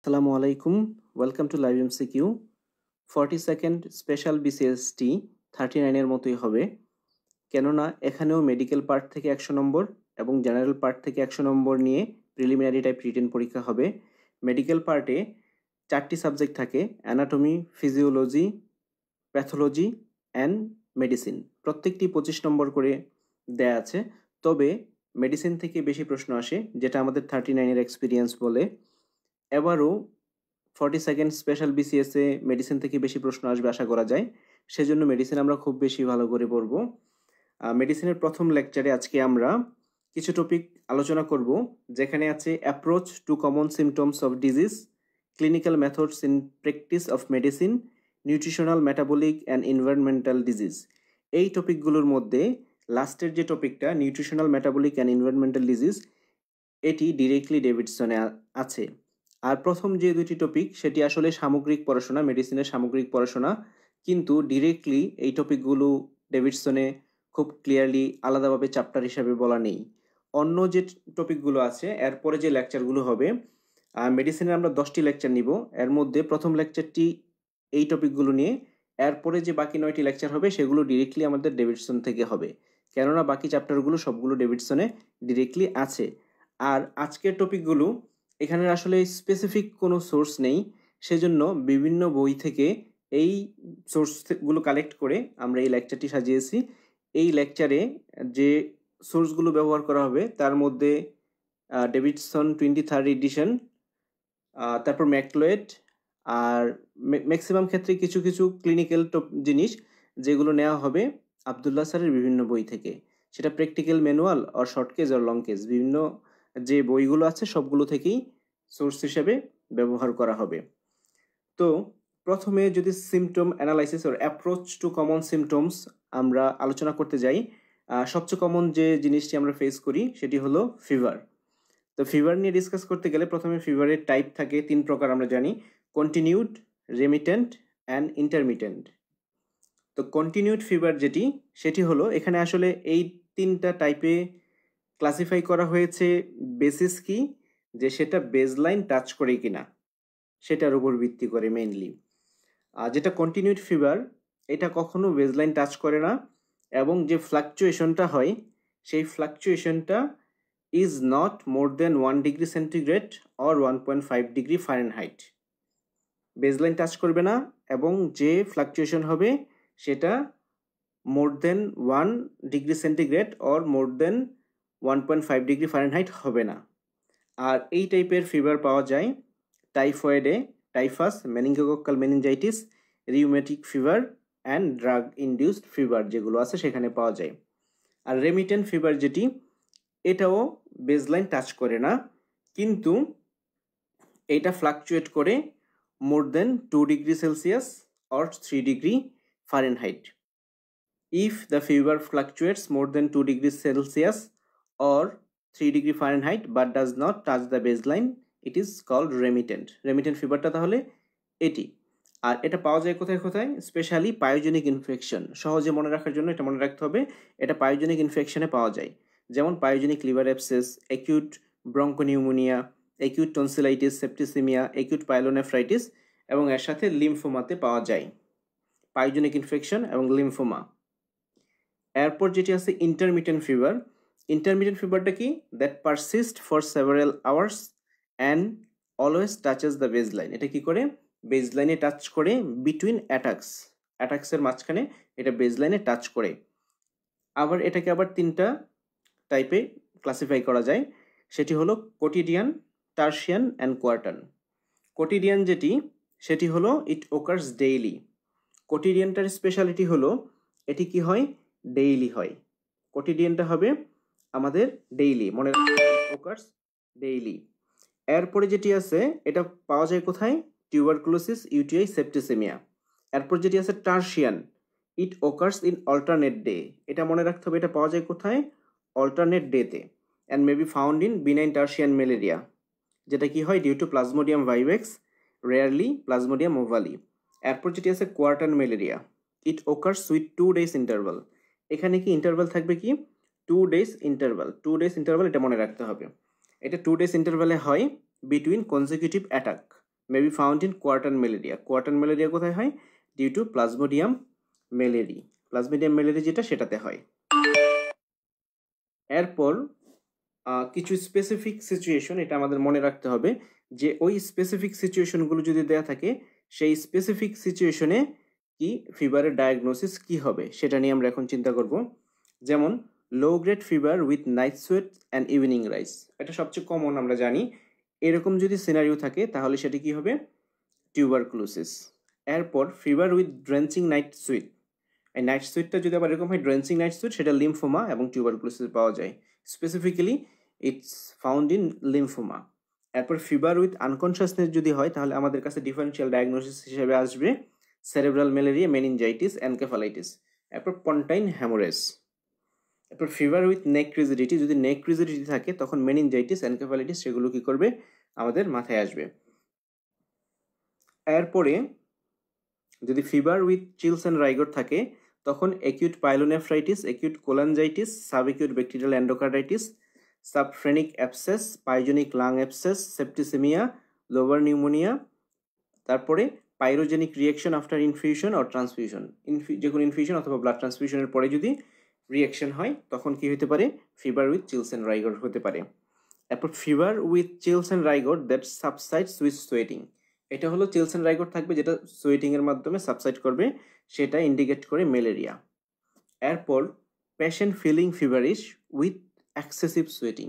Assalamu alaikum. Welcome to Live MCQ. 42nd special BCST 39 এর মতোই হবে, কেননা এখানেও মেডিকেল পার্ট থেকে 100 নম্বর এবং জেনারেল পার্ট থেকে 100 নম্বর নিয়ে প্রিলিমিনারি টাইপ রিটেন পরীক্ষা হবে। মেডিকেল পার্টে 4টি সাবজেক্ট থাকে: anatomy, physiology, pathology and medicine. প্রত্যেকটি 25 নম্বর করে দেয়া আছে, তবে মেডিসিন থেকে বেশি প্রশ্ন আসে, যেটা আমাদের 39 এর এক্সপিরিয়েন্স বলে। এবারও 42nd স্পেশাল BCS-এ মেডিসিন থেকে বেশি প্রশ্ন আসবে আশা করা যায়, সেজন্য মেডিসিন আমরা খুব বেশি ভালো করে পড়ব। মেডিসিনের প্রথম লেকচারে আজকে আমরা কিছু টপিক আলোচনা করব, যেখানে আছে approach to common symptoms of disease, clinical methods in practice of medicine, nutritional, metabolic and environmental disease. এই টপিকগুলোর মধ্যে লাস্টের যে টপিকটা nutritional, metabolic and environmental disease, এটি ডিরেক্টলি ডেভিডসনে আছে। আর প্রথম যে দুটি টপিক সেটি আসলে সামগ্রিক পড়াশোনা, মেডিসিনের সামগ্রিক পড়াশোনা, কিন্তু ডিরেক্টলি এই টপিকগুলো ডেভিডসনে খুব ক্লিয়ারলি আলাদাভাবে চ্যাপ্টার হিসাবে বলা নেই। অন্য যে টপিকগুলো আছে এরপরে যে লেকচারগুলো হবে, মেডিসিনের আমরা 10টি লেকচার নিব। এর মধ্যে প্রথম লেকচারটি এই টপিকগুলো নিয়ে, এরপরে যে বাকি 9টি লেকচার হবে সেগুলো ডিরেক্টলি আমাদের ডেভিডসন থেকে হবে, কেননা বাকি চ্যাপ্টারগুলো সবগুলো ডেভিডসনে ডিরেক্টলি আছে। আর আজকের টপিকগুলো এখানে আসলে স্পেসিফিক কোনো সোর্স নেই, সেজন্য বিভিন্ন বই থেকে এই সোর্সগুলো কালেক্ট করে আমরা এই লেকচারটি সাজিয়েছি। এই লেকচারে যে সোর্সগুলো ব্যবহার করা হবে তার মধ্যে ডেভিডসন 23rd এডিশন, তারপর ম্যাকলোয়েড, আর ম্যাক্সিমাম ক্ষেত্রে কিছু কিছু ক্লিনিক্যাল জিনিস যেগুলো নেওয়া হবে আবদুল্লাহ স্যারের বিভিন্ন বই থেকে, সেটা প্র্যাকটিক্যাল ম্যানুয়াল আর শর্ট কেজ আর লং কেজ, বিভিন্ন যে বইগুলো আছে সবগুলো থেকেই সোর্স হিসেবে ব্যবহার করা হবে। তো প্রথমে যদি symptom analysis or approach to common symptoms আমরা আলোচনা করতে যাই, সবচেয়ে কমন যে জিনিসটি আমরা ফেস করি সেটি হলো ফিভার। তো ফিভার নিয়ে ডিসকাস করতে গেলে প্রথমে ফিভারের টাইপ থাকে 3 প্রকার আমরা জানি: কন্টিনিউড, রেমিটেন্ট অ্যান্ড ইন্টারমিটেন্ট। তো কন্টিনিউড ফিভার যেটি, সেটি হলো, এখানে আসলে এই 3টা টাইপে ক্লাসিফাই করা হয়েছে বেসিস কি, যে সেটা বেজলাইন টাচ করে কিনা সেটার উপর ভিত্তি করে মেইনলি। যেটা কন্টিনিউড ফিভার, এটা কখনো বেজলাইন টাচ করে না, এবং যে ফ্লাকচুয়েশনটা হয় সেই ফ্লাকচুয়েশনটা is not more than 1 degree centigrade or 1.5 degree Fahrenheit. Baseline touch করবে না, এবং যে ফ্লাকচুয়েশন হবে সেটা more than 1 degree centigrade or more than 1.5 degree Fahrenheit হবে না। আর এই টাইপের ফিভার পাওয়া যায় টাইফয়েডে, typhus, meningococcal meningitis, rheumatic fever and drug induced fever যেগুলো আছে সেখানে পাওয়া যায়। আর রেমিটেন্ট ফিভার যেটি, এটাও বেজলাইন টাচ করে না, কিন্তু এটা ফ্লাকচুয়েট করে মোর দেন 2 degree Celsius or 3 degree Fahrenheit. If the fever fluctuates more than 2 degrees Celsius or 3 degree Fahrenheit but does not touch the baseline, it is called remittent. Remittent ফিভারটা তাহলে এটি। আর এটা পাওয়া যায় কোথায় কোথায়? Specially pyogenic infection. সহজে মনে রাখার জন্য এটা মনে রাখতে হবে, এটা পায়োজেনিক ইনফেকশনে পাওয়া যায়, যেমন pyogenic liver abscess, acute bronchopneumonia, acute tonsillitis, septicaemia, acute pyelonephritis, এবং এর সাথে লিম্ফোমাতে পাওয়া যায় পায়োজেনিক ইনফেকশন এবং লিম্ফোমা। এরপর যেটি আছে ইন্টারমিটেন্ট ফিভার। ইন্টারমিটেন্ট ফিভারটা কি? That persist for several hours and always touches the baseline. এটা কি করে? বেজলাইনে টাচ করে বিটুইন অ্যাটাক্সের মাঝখানে এটা বেজলাইনে টাচ করে। আবার এটাকে আবার 3টা টাইপে ক্লাসিফাই করা যায়, সেটি হলো কোটিডিয়ান, টার্সিয়ান অ্যান্ড কোয়ার্টান। কোটিডিয়ান যেটি, সেটি হলো ইট ওকার্স ডেইলি। কোটিডিয়ানটার স্পেশালিটি হলো এটি কি হয়? ডেইলি হয়। কোটিডিয়ানটা হবে আমাদের ডেইলি, মনে রাখতে ওকার্স ডেইলি। এরপরে যেটি আছে এটা পাওয়া যায় কোথায়? Tuberculosis, UTI, septicaemia. এরপর যেটি আছে tertian, it occurs in alternate day. এটা মনে রাখতে হবে, এটা পাওয়া যায় কোথায়? অল্টারনেট ডেতে, and may be found in benign tertian malaria, যেটা কি হয়? Due to plasmodium vivax, rarely plasmodium ovale. এরপর যেটি আছে quartan malaria, it occurs with 2 days interval. এখানে কি ইন্টারভাল থাকবে? কি 2 days ইন্টারভাল। 2 days ইন্টারভাল এটা মনে রাখতে হবে। এটা 2 days ইন্টারভালে হয় between consecutive attack. May be found in quartan malaria. Quartan malaria কোথায় হয়? Due to plasmodium malariae. Plasmodium malariae যেটা সেটাতে হয়। এরপর কিছু স্পেসিফিক সিচুয়েশন, এটা আমাদের মনে রাখতে হবে যে ওই স্পেসিফিক সিচুয়েশনগুলো যদি দেয়া থাকে সেই স্পেসিফিক সিচুয়েশনে কি ফিভারের ডায়াগনোসিস কি হবে সেটা নিয়ে আমরা এখন চিন্তা করব। যেমন লো grade fever with night sweat and evening rice, এটা সবচেয়ে কমন আমরা জানি। এরকম যদি সিনারিও থাকে তাহলে সেটা কি হবে? টিউবারকুলোসিস। এরপর fever with drenching night sweet, এই নাইট সুইটটা যদি আবার এরকম হয় ড্রেঞ্চিং নাইট সুইট, সেটা লিম্ফোমা এবং টিউবারকুলোসিস পাওয়া যায়। Specifically it's found in lymphoma. এরপর ফিভার উইথ আনকনশাসনেস যদি হয় তাহলে আমাদের কাছে ডিফারেন্সিয়াল ডায়াগনোসিস হিসেবে আসবে সেরেব্রাল ম্যালেরিয়া, মেনিনজাইটিস, এনকেফালাইটিস। এরপর পন্টাইন হ্যামোরেজ। এরপর ফিভার উইথ নেক রিজিডিটি, যদি নেক রিজিডিটি থাকে তখন মেনিনজাইটিস, এনকেফালাইটিস সেগুলো কি করবে? আমাদের মাথায় আসবে। এরপরে যদি fever with chills and rigor থাকে তখন acute pyelonephritis, acute cholangitis, sub acute bacterial endocarditis, subphrenic abscess, pyogenic lung abscess, septicaemia, লোভার নিউমোনিয়া। তারপরে pyrogenic reaction after infusion or transfusion, যে কোনো ইনফিউশন অথবা ব্লাড ট্রান্সফিউশনের পরে যদি রিয়াকশন হয় তখন কি হতে পারে? Fever with chills and rigor হতে পারে। এরপর fever with chills and rigor that সাবসাইডস with sweating, এটা হলো চিলস অ্যান্ড রাইগর থাকবে যেটা সোয়েটিং এর মাধ্যমে সাবসাইড করবে, সেটা ইন্ডিকেট করে ম্যালেরিয়া। এরপর patient feeling feverish with excessive sweating.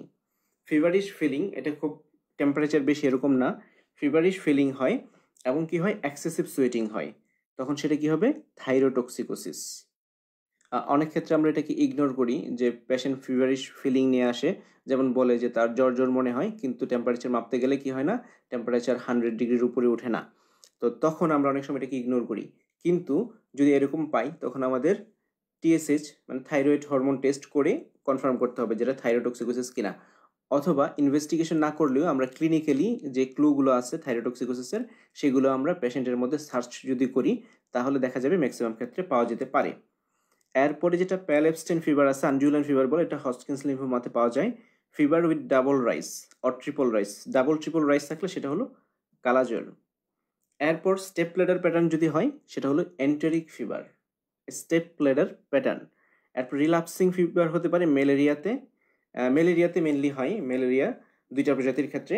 Feverish feeling, এটা খুব টেম্পারেচার বেশি এরকম না, ফিভারিশ ফিলিং হয় এবং কি হয়? এক্সেসিভ সোয়েটিং হয়, তখন সেটা কি হবে? থাইরোটক্সিকোসিস। অনেক ক্ষেত্রে আমরা এটাকে ইগনোর করি যে পেশেন্ট ফিভারিশ ফিলিং নিয়ে আসে, যেমন বলে যে তার জ্বর জ্বর মনে হয়, কিন্তু টেম্পারেচার মাপতে গেলে কি হয় না? টেম্পারেচার 100 ডিগ্রির উপরে ওঠে না। তো তখন আমরা অনেক সময় এটাকে ইগনোর করি। কিন্তু যদি এরকম পাই তখন আমাদের টিএসএইচ মানে থাইরয়েড হরমোন টেস্ট করে কনফার্ম করতে হবে যেটা থাইরোটক্সিকোসিস কিনা। অথবা ইনভেস্টিগেশন না করলেও আমরা ক্লিনিক্যালি যে ক্লুগুলো আছে থাইরোটক্সিকোসিসের সেগুলো আমরা পেশেন্টের মধ্যে সার্চ যদি করি তাহলে দেখা যাবে ম্যাক্সিমাম ক্ষেত্রে পাওয়া যেতে পারে। এরপরে যেটা প্যালেবস্টেন ফিভার আছে, আনজুলান ফিভার বলে, এটা হজকিন্স লিম্ফোমাতে পাওয়া যায়। Fever with double rice or triple rice, double triple rice থাকলে সেটা হলো কালাজ্বর। এরপর স্টেপ লেডার প্যাটার্ন যদি হয় সেটা হলো enteric fever, step ladder pattern. এরপর রিল্যাপসিং ফিভার হতে পারে ম্যালেরিয়াতে মেনলি হয়, ম্যালেরিয়া দুইটা প্রজাতির ক্ষেত্রে,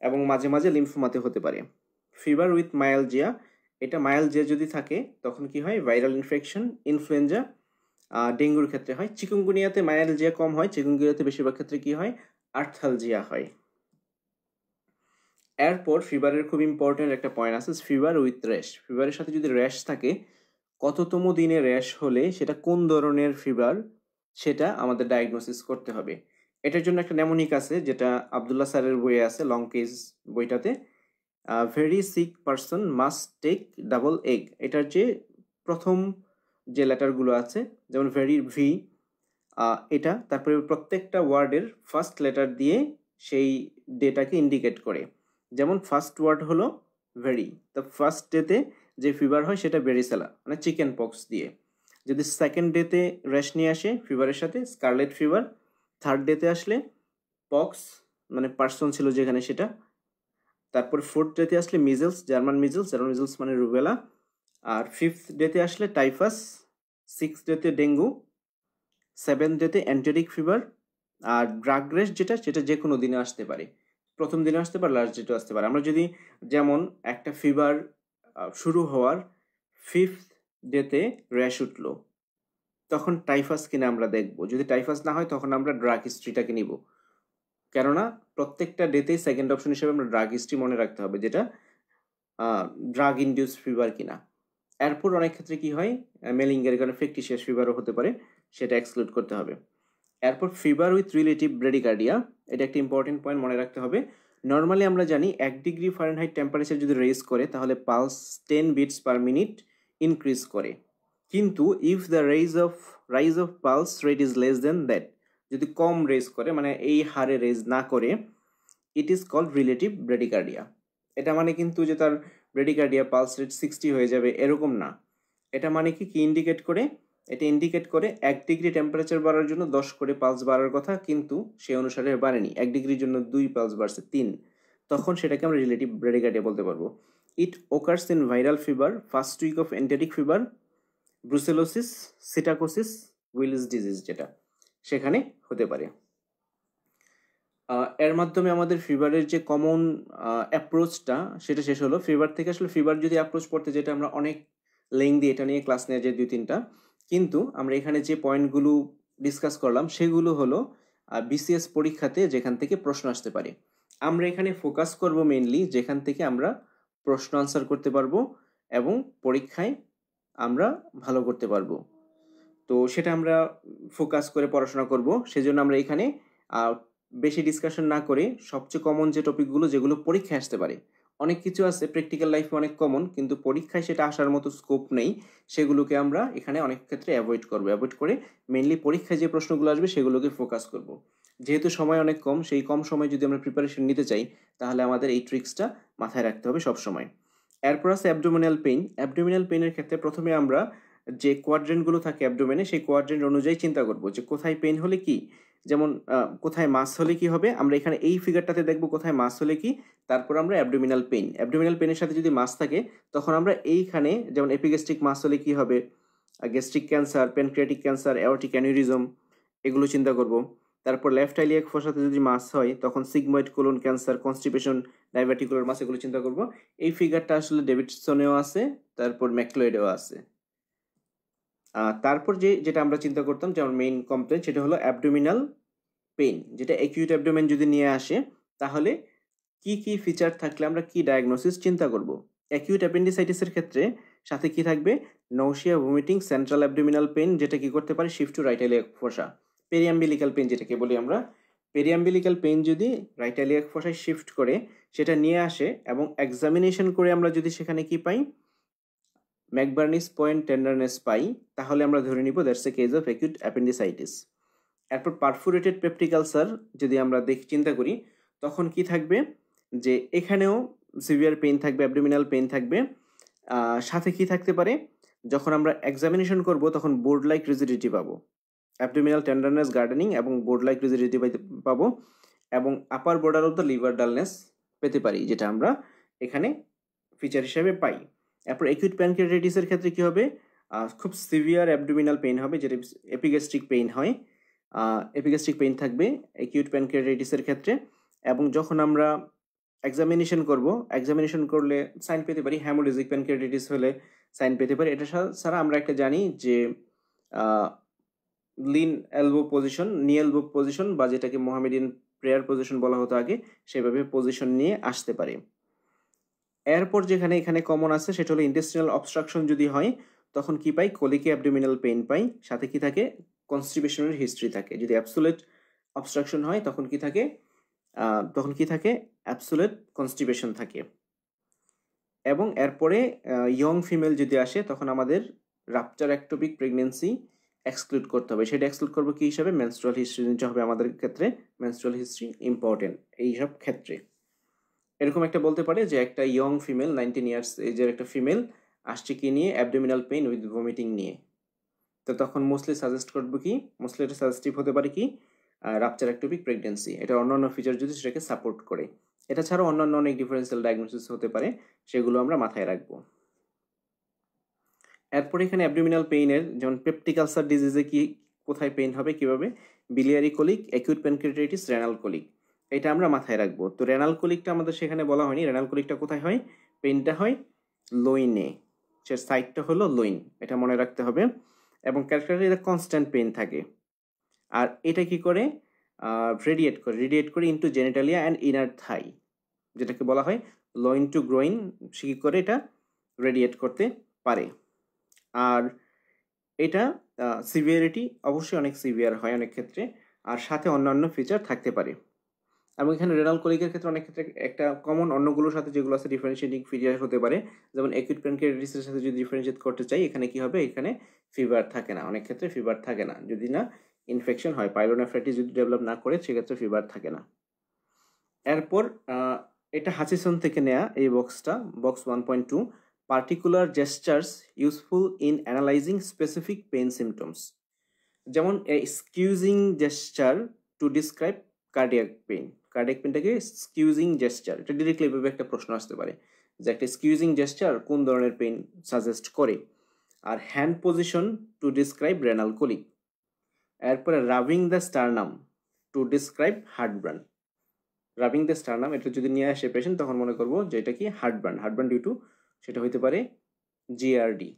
এবং মাঝে মাঝে লিম্ফোমাতে হতে পারে। ফিভার উইথ মায়ালজিয়া, এটা মায়ালজিয়া যদি থাকে তখন কি হয়? ভাইরাল ইনফেকশন, ইনফ্লুয়েঞ্জা, ডেঙ্গুর ক্ষেত্রে হয়। চিকুনগুনিয়াতে মায়ালজিয়া কম হয়, চিকুনগুনিয়াতে বেশিরভাগ ক্ষেত্রে কি হয়? আর্থালজিয়া হয়। এরপর ফিভারের খুব ইম্পর্টেন্ট একটা পয়েন্ট আছে, ফিভার উইথ র্যাশ। ফিভারের সাথে যদি র্যাশ থাকে, কততম দিনে র্যাশ হলে সেটা কোন ধরনের ফিভার সেটা আমাদের ডায়াগনোসিস করতে হবে। এটার জন্য একটা নেমোনিক আছে যেটা আবদুল্লাহ স্যারের বইয়ে আছে, লং কেস বইটাতে। Very sick person must take double egg, এটার যে প্রথম যে লেটারগুলো আছে যেমন ভেরি ভি, এটা তারপরে প্রত্যেকটা ওয়ার্ডের ফার্স্ট লেটার দিয়ে সেই ডেটাকে ইন্ডিকেট করে। যেমন ফার্স্ট ওয়ার্ড হলো ভেরি, তো ফার্স্ট ডেতে যে ফিভার হয় সেটা ভেরিসেলা মানে চিকেন পক্স দিয়ে। যদি সেকেন্ড ডেতে র্যাশ নিয়ে আসে ফিভারের সাথে, স্কারলেট ফিভার। থার্ড ডেতে আসলে পক্স মানে পার্সন ছিল যেখানে সেটা। তারপর ফোর্থ ডেতে আসলে মিজেলস, জার্মান মিজেলস মানে রুবেলা। আর ফিফথ ডেতে আসলে টাইফাস, সিক্স ডেতে ডেঙ্গু, সেভেন্থ ডেতে এন্টেরিক ফিভার। আর ড্রাগ রেশ যেটা সেটা যে কোনো দিনে আসতে পারে, প্রথম দিনে আসতে পারে, লাস্ট ডেটে আসতে পারে। আমরা যদি যেমন একটা ফিভার শুরু হওয়ার ফিফথ ডেতে র্যাশ উঠলো তখন টাইফাস কিনা আমরা দেখব, যদি টাইফাস না হয় তখন আমরা ড্রাগ হিস্ট্রিটাকে নিব, কেননা প্রত্যেকটা ডেতেই সেকেন্ড অপশন হিসেবে আমরা ড্রাগ হিস্ট্রি মনে রাখতে হবে যেটা ড্রাগ ইনডিউস ফিভার কিনা। এরপর অনেক ক্ষেত্রে কি হয়? মেলিঙ্গের কারণে ফেকটিশিয়াস ফিভারও হতে পারে, সেটা এক্সক্লুড করতে হবে। এরপর ফিভার উইথ রিলেটিভ ব্রেডিকার্ডিয়া, এটা একটা ইম্পর্টেন্ট পয়েন্ট মনে রাখতে হবে। নর্মালি আমরা জানি 1 ডিগ্রি ফারেনহাইট টেম্পারেচার যদি রেজ করে তাহলে pulse 10 beats per minute increase করে, কিন্তু if the rise of pulse rate is less than that, যদি কম রেজ করে মানে এই হারে রেজ না করে, ইট ইজ কল্ড রিলেটিভ ব্রেডিকার্ডিয়া। এটা মানে কিন্তু যে তার ব্রেডিকার্ডিয়া পালস রেট 60 হয়ে যাবে এরকম না। এটা মানে কি ইন্ডিকেট করে? এটা ইন্ডিকেট করে 1 ডিগ্রি টেম্পারেচার বাড়ার জন্য 10 করে পালস বাড়ার কথা, কিন্তু সে অনুসারে বাড়েনি। 1 ডিগ্রির জন্য 2 পালস বাড়ছে 3, তখন সেটাকে আমরা রিলেটিভ ব্রেডিকার্ডিয়া বলতে পারবো। It occurs in viral fever, first week of enteric fever, brucellosis, psittacosis, Weil's disease যেটা সেখানে হতে পারে। এর মাধ্যমে আমাদের ফিভারের যে কমন অ্যাপ্রোচটা সেটা শেষ হলো। ফিভার থেকে আসলে ফিভার যদি অ্যাপ্রোচ পড়তে যেটা আমরা অনেক লেংদি এটা নিয়ে ক্লাস নেওয়া যায় 2-3টা, কিন্তু আমরা এখানে যে পয়েন্টগুলো ডিসকাস করলাম সেগুলো হলো বিসিএস পরীক্ষাতে যেখান থেকে প্রশ্ন আসতে পারে। আমরা এখানে ফোকাস করব মেইনলি যেখান থেকে আমরা প্রশ্ন আনসার করতে পারবো এবং পরীক্ষায় আমরা ভালো করতে পারবো। তো সেটা আমরা ফোকাস করে পড়াশোনা করব। সেজন্য আমরা এখানে বেশি ডিসকাশন না করে সবচেয়ে কমন যে টপিকগুলো যেগুলো পরীক্ষায় আসতে পারে, অনেক কিছু আছে প্র্যাকটিক্যাল লাইফে অনেক কমন কিন্তু পরীক্ষায় সেটা আসার মতো স্কোপ নেই, সেগুলোকে আমরা এখানে অনেক ক্ষেত্রে অ্যাভয়েড করব। অ্যাভয়েড করে মেইনলি পরীক্ষায় যে প্রশ্নগুলো আসবে সেগুলোকে ফোকাস করব। যেহেতু সময় অনেক কম, সেই কম সময় যদি আমরা প্রিপারেশন নিতে চাই তাহলে আমাদের এই ট্রিক্সটা মাথায় রাখতে হবে সব সময়। এরপর আছে অ্যাবডোমিনাল পেইন। অ্যাবডোমিনাল পেইনের ক্ষেত্রে প্রথমে আমরা যে কোয়াড্রেন্টগুলো থাকে অ্যাবডোমেনে সেই কোয়াড্রেন্ট অনুযায়ী চিন্তা করব যে কোথায় পেইন হলে কি, যেমন কোথায় মাস হলে কি হবে, আমরা এখানে এই ফিগারটাতে দেখব কোথায় মাস হলে কি, তারপর আমরা অ্যাবডোমিনাল পেইন, অ্যাবডোমিনাল পেইনের সাথে যদি মাস থাকে তখন আমরা এইখানে যেমন এপিগ্যাস্ট্রিক মাস হলে কি হবে, gastric cancer, pancreatic cancer, aortic aneurysm, এগুলো চিন্তা করব। তারপর লেফট ইলিয়াক ফোসাতে যদি মাস হয় তখন sigmoid colon cancer, constipation, diverticular মাস, এগুলো চিন্তা করব। এই ফিগারটা আসলে ডেভিডসনেও আছে, তারপর ম্যাকলয়েডেও আছে। তারপর যেটা আমরা চিন্তা করতাম যে আমার মেইন কমপ্লেন সেটা হলো অ্যাবডোমিনাল পেইন, যেটা অ্যাকিউট অ্যাবডোমেন যদি নিয়ে আসে তাহলে কি কি ফিচার থাকলে আমরা কি ডায়াগনোসিস চিন্তা করব। অ্যাকিউট অ্যাপেন্ডিসাইটিসের ক্ষেত্রে সাথে কি থাকবে, nausea, vomiting, central abdominal pain যেটা কি করতে পারে shift to right iliac fossa, periumbilical pain যেটাকে বলি আমরা, পেরিয়াম্বিলিক্যাল পেইন যদি রাইট ইলিয়াক ফোসায় শিফট করে সেটা নিয়ে আসে এবং এক্সামিনেশন করে আমরা যদি সেখানে কি পাই, ম্যাকবার্নিস পয়েন্ট টেন্ডারনেস পাই, তাহলে আমরা ধরে নিব that's a case of acute appendicitis. এরপর পারফোরেটেড পেপটিক আলসার যদি আমরা চিন্তা করি তখন কি থাকবে, যে এখানেও সিভিয়ার পেইন থাকবে, অ্যাবডোমিনাল পেইন থাকবে, সাথে কি থাকতে পারে, যখন আমরা এক্সামিনেশন করব তখন বোর্ড লাইক রিজিডিটি পাবো, অ্যাবডোমিনাল টেন্ডারনেস, গার্ডেনিং এবং বোর্ড লাইক রিজিডিটি পাবো, এবং upper border of the liver dullness পেতে পারি, যেটা আমরা এখানে ফিচার হিসেবে পাই। এরপর অ্যাকিউট প্যানক্রিয়াটাইটিসের ক্ষেত্রে কি হবে, খুব সিভিয়ার অ্যাবডোমিনাল পেইন হবে যেটা এপিগ্যাস্ট্রিক পেইন হয়, এপিগ্যাস্ট্রিক পেইন থাকবে অ্যাকিউট প্যানক্রিয়াটাইটিসের ক্ষেত্রে। এবং যখন আমরা এক্সামিনেশন করব, এক্সামিনেশন করলে সাইন পেতে পারি, হ্যামোরেজিক প্যানক্রিয়াটাইটিস হলে সাইন পেতে পারি। এটা ছাড়া আমরা একটা জানি যে লিন এলবো পজিশন, নি এলবো পজিশন বা যেটাকে মোহামেডিয়ান প্রেয়ার পজিশন বলা হতো আগে, সেভাবে পজিশন নিয়ে আসতে পারে। এরপর যেখানে এখানে কমন আছে সেটা হলো ইন্টেস্টিনাল অবস্ট্রাকশন যদি হয় তখন কি পাই, কোলিক অ্যাবডোমিনাল পেইন পাই, সাথে কি থাকে, কনস্টিপেশনের হিস্ট্রি থাকে। যদি অ্যাবসোলেট অবস্ট্রাকশন হয় তখন কি থাকে, অ্যাবসোলেট কনস্টিপেশন থাকে। এবং এরপরে ইয়ং ফিমেল যদি আসে তখন আমাদের রাপচার অ্যাক্টোপিক প্রেগনেন্সি এক্সক্লুড করতে হবে। সেটা এক্সক্লুড করবো কি হিসাবে, মেনস্ট্রুয়াল হিস্ট্রি নিতে হবে আমাদের ক্ষেত্রে, মেনস্ট্রুয়াল হিস্ট্রি ইম্পর্টেন্ট এইসব ক্ষেত্রে। এরকম একটা বলতে পারে যে একটা ইয়ং ফিমেল 19 ইয়ার্স এজের একটা ফিমেল আসছে কি নিয়ে, অ্যাবডোমিনাল পেইন উইথ ভমিটিং নিয়ে, তো তখন মোস্টলি সাজেস্ট করবো কি, মোস্টলি এটা সাজেস্টিভ হতে পারে কি, রাপচার অ্যাক্টোপিক প্রেগনেন্সি। এটা অন্যান্য ফিচার যদি সেটাকে সাপোর্ট করে। এটা ছাড়াও অন্যান্য অনেক ডিফারেন্সিয়াল ডায়াগনোসিস হতে পারে, সেগুলো আমরা মাথায় রাখবো। এরপর এখানে অ্যাবডোমিনাল পেইনের যেমন পেপটিক আলসার ডিজিজে কি কোথায় পেইন হবে কিভাবে, biliary colic, acute pancreatitis, renal colic, এটা আমরা মাথায় রাখবো। তো রেনাল কোলিকটা আমাদের সেখানে বলা হয়নি, রেনাল কোলিকটা কোথায় হয়, পেইনটা হয় লোইনে, সে সাইটটা হলো লোইন, এটা মনে রাখতে হবে। এবং ক্যারেক্টারে এটা কনস্ট্যান্ট পেইন থাকে। আর এটা কি করে, রেডিয়েট করে ইনটু জেনিটালিয়া অ্যান্ড ইনার থাই, যেটাকে বলা হয় লোইন টু গ্রোইন, সে কি করে এটা রেডিয়েট করতে পারে। আর এটা সিভিয়ারিটি অবশ্যই অনেক সিভিয়ার হয় অনেক ক্ষেত্রে, আর সাথে অন্যান্য ফিচার থাকতে পারে। এবং এখানে রেনাল কোলিকের ক্ষেত্রে অনেক ক্ষেত্রে একটা কমন অন্যগুলোর সাথে যেগুলো আছে ডিফারেন্সিয়েটিং ফিচার হতে পারে, যেমন অ্যাকিউট প্যানক্রিয়াটাইটিসের সাথে যদি ডিফারেন্সিয়েট করতে চাই এখানে কি হবে, এখানে ফিভার থাকে না, অনেক ক্ষেত্রে ফিভার থাকে না, যদি না ইনফেকশন হয়, পাইলোনেফ্রাইটিস যদি ডেভেলপ না করে সেক্ষেত্রে ফিভার থাকে না। এরপর এটা হাচিসন থেকে নেয়া এই বক্সটা, box 1.2, particular gestures useful in analysing specific pain symptoms, যেমন a squeezing gesture to describe cardiac pain. Cardiac পেইনটাকে স্কিউজিং জেস্টার, এটা ডিরেক্টলি এভাবে একটা প্রশ্ন আসতে পারে যে একটা স্কিউজিং জেস্টার কোন ধরনের পেইন সাজেস্ট করে। আর hand position to describe renal colic. এরপরে rubbing the sternum to describe heartburn. Rubbing the sternum এটা যদি নিয়ে আসে পেশেন্ট তখন মনে করবো যে এটা কি হার্টবার্ন ডিউ টু, সেটা হইতে পারে জিআরডি।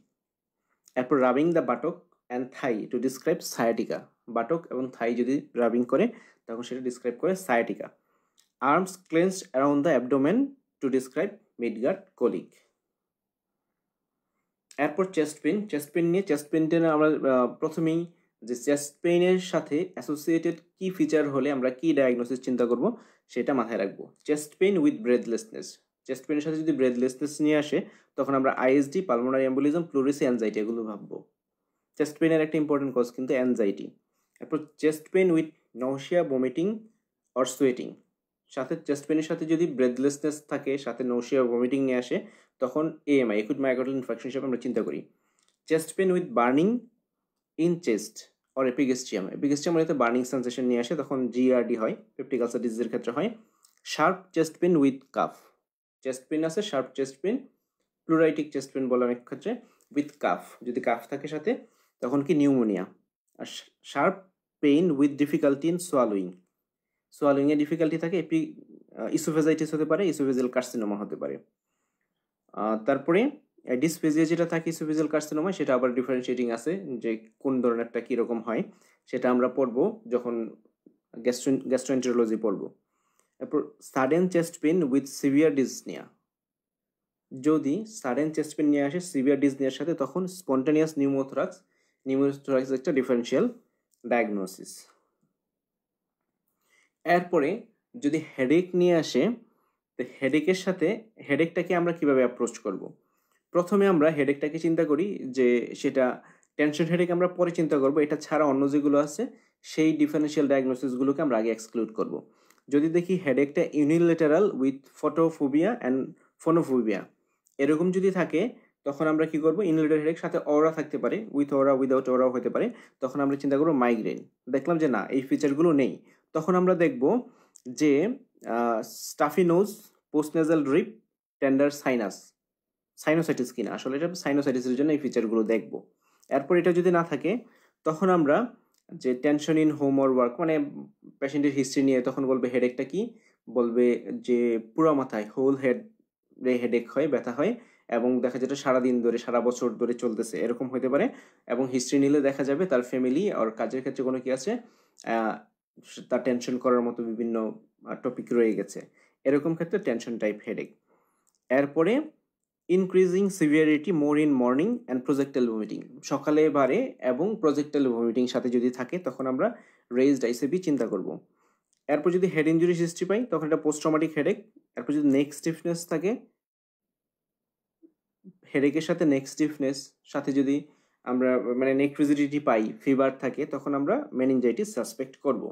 এরপর rubbing the buttock and thigh to describe sciatica. Buttock এবং থাই যদি রাবিং করে তখন সেটা ডিসক্রাইব করে sciatica. Arms clenched around the abdomen to describe midgut colic. এরপর চেস্ট পেইন নিয়ে চেস্ট পেইনটা আমরা প্রথমেই যে চেস্ট পেইনের সাথে অ্যাসোসিয়েটেড কি ফিচার হলে আমরা কি ডায়াগনোসিস চিন্তা করব সেটা মাথায় রাখবো। Chest pain with breathlessness, chest পেইনের সাথে যদি ব্রেথলেসনেস নিয়ে আসে তখন আমরা ISD, pulmonary embolism, pleurisy, anxiety এগুলো ভাববো। চেস্ট পেইনের একটা ইম্পর্টেন্ট কজ কিন্তু অ্যানজাইটি। এরপর chest pain with nausea, vomiting or sweating, সাথে চেস্ট পেইনের সাথে যদি ব্রেথলেসনেস থাকে, সাথে নৌশিয়া ভমিটিং নিয়ে আসে তখন এএমআই, একুট মায়োকার্ডিয়াল ইনফার্কশন হিসেবে আমরা চিন্তা করি। Chest pain with burning in chest or এপিগেস্ট্রিয়াম এতে বার্নিং সেন্সেশন নিয়ে আসে তখন জিআরডি হয়, পেপটিক আলসার ডিজিজের ক্ষেত্রে হয়। Sharp chest pain with cough, chest pain আছে sharp chest pain, pleuritic chest pain বলে অনেক ক্ষেত্রে, উইথ কাফ, যদি কাফ থাকে সাথে তখন কি নিউমোনিয়া। আর sharp pain with difficulty in swallowing এ ডিফিকাল্টি থাকে, ইসোফেজাইটিস হতে পারে, ইসোফেজিয়াল কার্সিনোমা হতে পারে। তারপরে ডিসফেজিয়া যেটা থাকে ইসোফেজিয়াল কার্সিনোমা, সেটা আবার ডিফারেন্সিয়েটিং আছে যে কোন ধরনেরটা কীরকম হয় সেটা আমরা পড়বো যখন গ্যাস্ট্রোএন্টেরোলজি পড়বো। এরপর sudden chest pain with severe dyspnoea, যদি সাডেন চেস্ট পেইন নিয়ে আসে সিভিয়ার ডিসনিয়ার সাথে তখন স্পন্টানিয়াস নিউমোথোরাক্স একটা ডিফারেন্সিয়াল ডায়াগনোসিস। এরপরে যদি হেডেক নিয়ে আসে, তো হেডেকের সাথে হেডেকটাকে আমরা কিভাবে অ্যাপ্রোচ করব। প্রথমে আমরা হেডেকটাকে চিন্তা করি যে সেটা টেনশন হেডেক আমরা পরে চিন্তা করব, এটা ছাড়া অন্য যেগুলো আছে সেই ডিফারেন্সিয়াল ডায়াগনোসিসগুলোকে আমরা আগে এক্সক্লুড করব। যদি দেখি হেডেকটা unilateral with photophobia and phonophobia এরকম যদি থাকে তখন আমরা কি করব, ইউনিলেটারাল হেডেক সাথে অরা থাকতে পারে, উইথ অরা উইদাউট অরাও হতে পারে, তখন আমরা চিন্তা করব মাইগ্রেন। দেখলাম যে না এই ফিচারগুলো নেই, তখন আমরা দেখব যে stuffy nose, পোস্টনেজাল drip, tender sinusitis কিনা, আসলে এটা সাইনোসাইটিসের জন্য এই ফিচারগুলো দেখব। এরপর এটা যদি না থাকে তখন আমরা যে tension in home or work, মানে পেশেন্টের হিস্ট্রি নিয়ে তখন বলবে হেডেকটা কি, বলবে যে পুরো মাথায় হোল হেডেক হয়, ব্যথা হয় এবং দেখা যেটা সারাদিন ধরে সারা বছর ধরে চলতেছে এরকম হতে পারে, এবং হিস্ট্রি নিলে দেখা যাবে তার ফ্যামিলি আর কাজের ক্ষেত্রে কোনো কি আছে, তার টেনশন করার মতো বিভিন্ন টপিক রয়ে গেছে, এরকম ক্ষেত্রে টেনশন টাইপ হেডেক। এরপরে increasing severity more in morning and projectile vomiting, সকালে বাড়ে এবং প্রজেক্টাইল ভমিটিং সাথে যদি থাকে তখন আমরা রেইজড আইসিবি চিন্তা করব। এরপর যদি হেড ইঞ্জুরি হিস্ট্রি পাই তখন এটা পোস্ট ট্রমাটিক হেডেক। এরপর যদি নেক স্টিফনেস থাকে, হেডেকের সাথে নেক স্টিফনেস সাথে যদি আমরা মানে নেক রিজিডিটি পাই, ফিভার থাকে, তখন আমরা মেনিনজাইটিস সাসপেক্ট করব।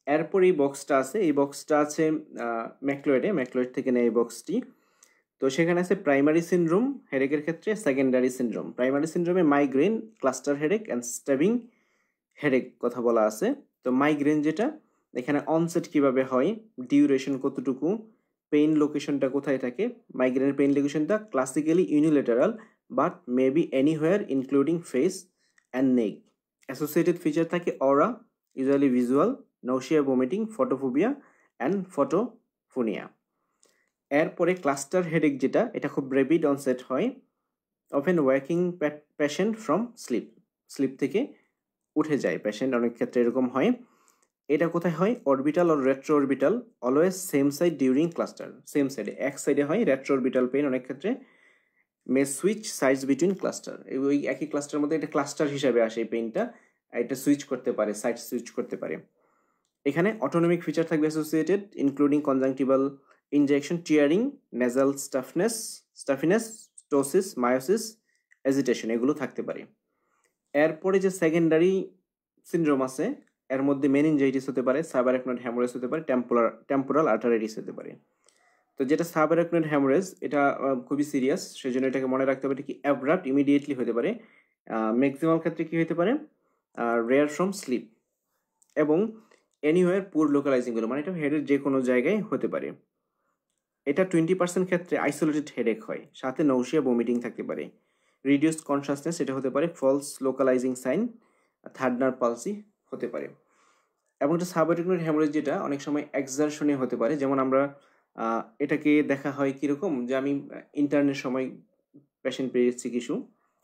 এরপর এই বক্সটা আছে ম্যাকলোয়েড থেকে নেয় এই বক্সটি। তো সেখানে আছে প্রাইমারি সিনড্রোম হেডেকের ক্ষেত্রে, সেকেন্ডারি সিনড্রোম। প্রাইমারি সিনড্রোমে migraine, cluster headache and stabbing headache কথা বলা আছে। তো মাইগ্রেন যেটা, এখানে অনসেট কিভাবে হয়, ডিউরেশন কতটুকু, পেইন লোকেশনটা কোথায় থাকে। মাইগ্রেনের পেইন লোকেশনটা classically unilateral but may be anywhere including face and neck. Associated feature থাকে aura, usually visual, nausea, vomiting, photophobia and photophonia. এরপরে ক্লাস্টার হেডেক যেটা, এটা খুব র্যাপিড অনসেট হয়, often waking patient from sleep থেকে উঠে যায় পেশেন্ট, অনেক ক্ষেত্রে এরকম হয়। এটা কোথায় হয়, orbital or retro orbital, always same side during cluster, same সাইডে এক সাইডে হয়। রেট্রো অরবিটাল পেইন অনেক ক্ষেত্রে মে সুইচ সাইডস বিটুইন ক্লাস্টার, ওই একই ক্লাস্টার মধ্যে এটা ক্লাস্টার হিসাবে আসে এই পেইনটা, এটা সুইচ করতে পারে, সাইড সুইচ করতে পারে। এখানে অটোনমিক ফিচার থাকবে associated, including conjunctival injection, tearing, nasal stuffiness, ptosis, miosis, agitation, এগুলো থাকতে পারে। এরপরে যে সেকেন্ডারি সিনড্রোম আছে এর মধ্যে মেনিনজাইটিস হতে পারে, সাবআরাকনয়েড হ্যামোরেজ হতে পারে, টেম্পোরাল আর্টারাইটিস হতে পারে। তো যেটা সাবআরাকনয়েড হ্যামোরেজ এটা খুবই সিরিয়াস, সেজন্য এটাকে মনে রাখতে হবে, এটা কি অ্যাব্রাপ্ট ইমিডিয়েটলি হতে পারে, ম্যাক্সিমাম ক্ষেত্রে কি হতে পারে রেয়ার ফ্রম স্লিপ, এবং এনিওয়ার পুর লোকালাইজিং গুলো, মানে এটা হেডের যে কোনো জায়গায় হতে পারে। এটা 20% ক্ষেত্রে আইসোলেটেড হেডেক হয়, সাথে নৌশিয়া বমিটিং থাকতে পারে। রিডিউসড কনসাসনেস, এটা হতে পারে false localising sign, third nerve palsy হতে পারে। এবং একটা সাবঅ্যাকুটিক হ্যামোরেজ যেটা অনেক সময় এক্সারশনে হতে পারে, যেমন আমরা এটাকে দেখা হয় কীরকম, যে আমি ইন্টার্নের সময় পেশেন্ট পেয়েছি কিছু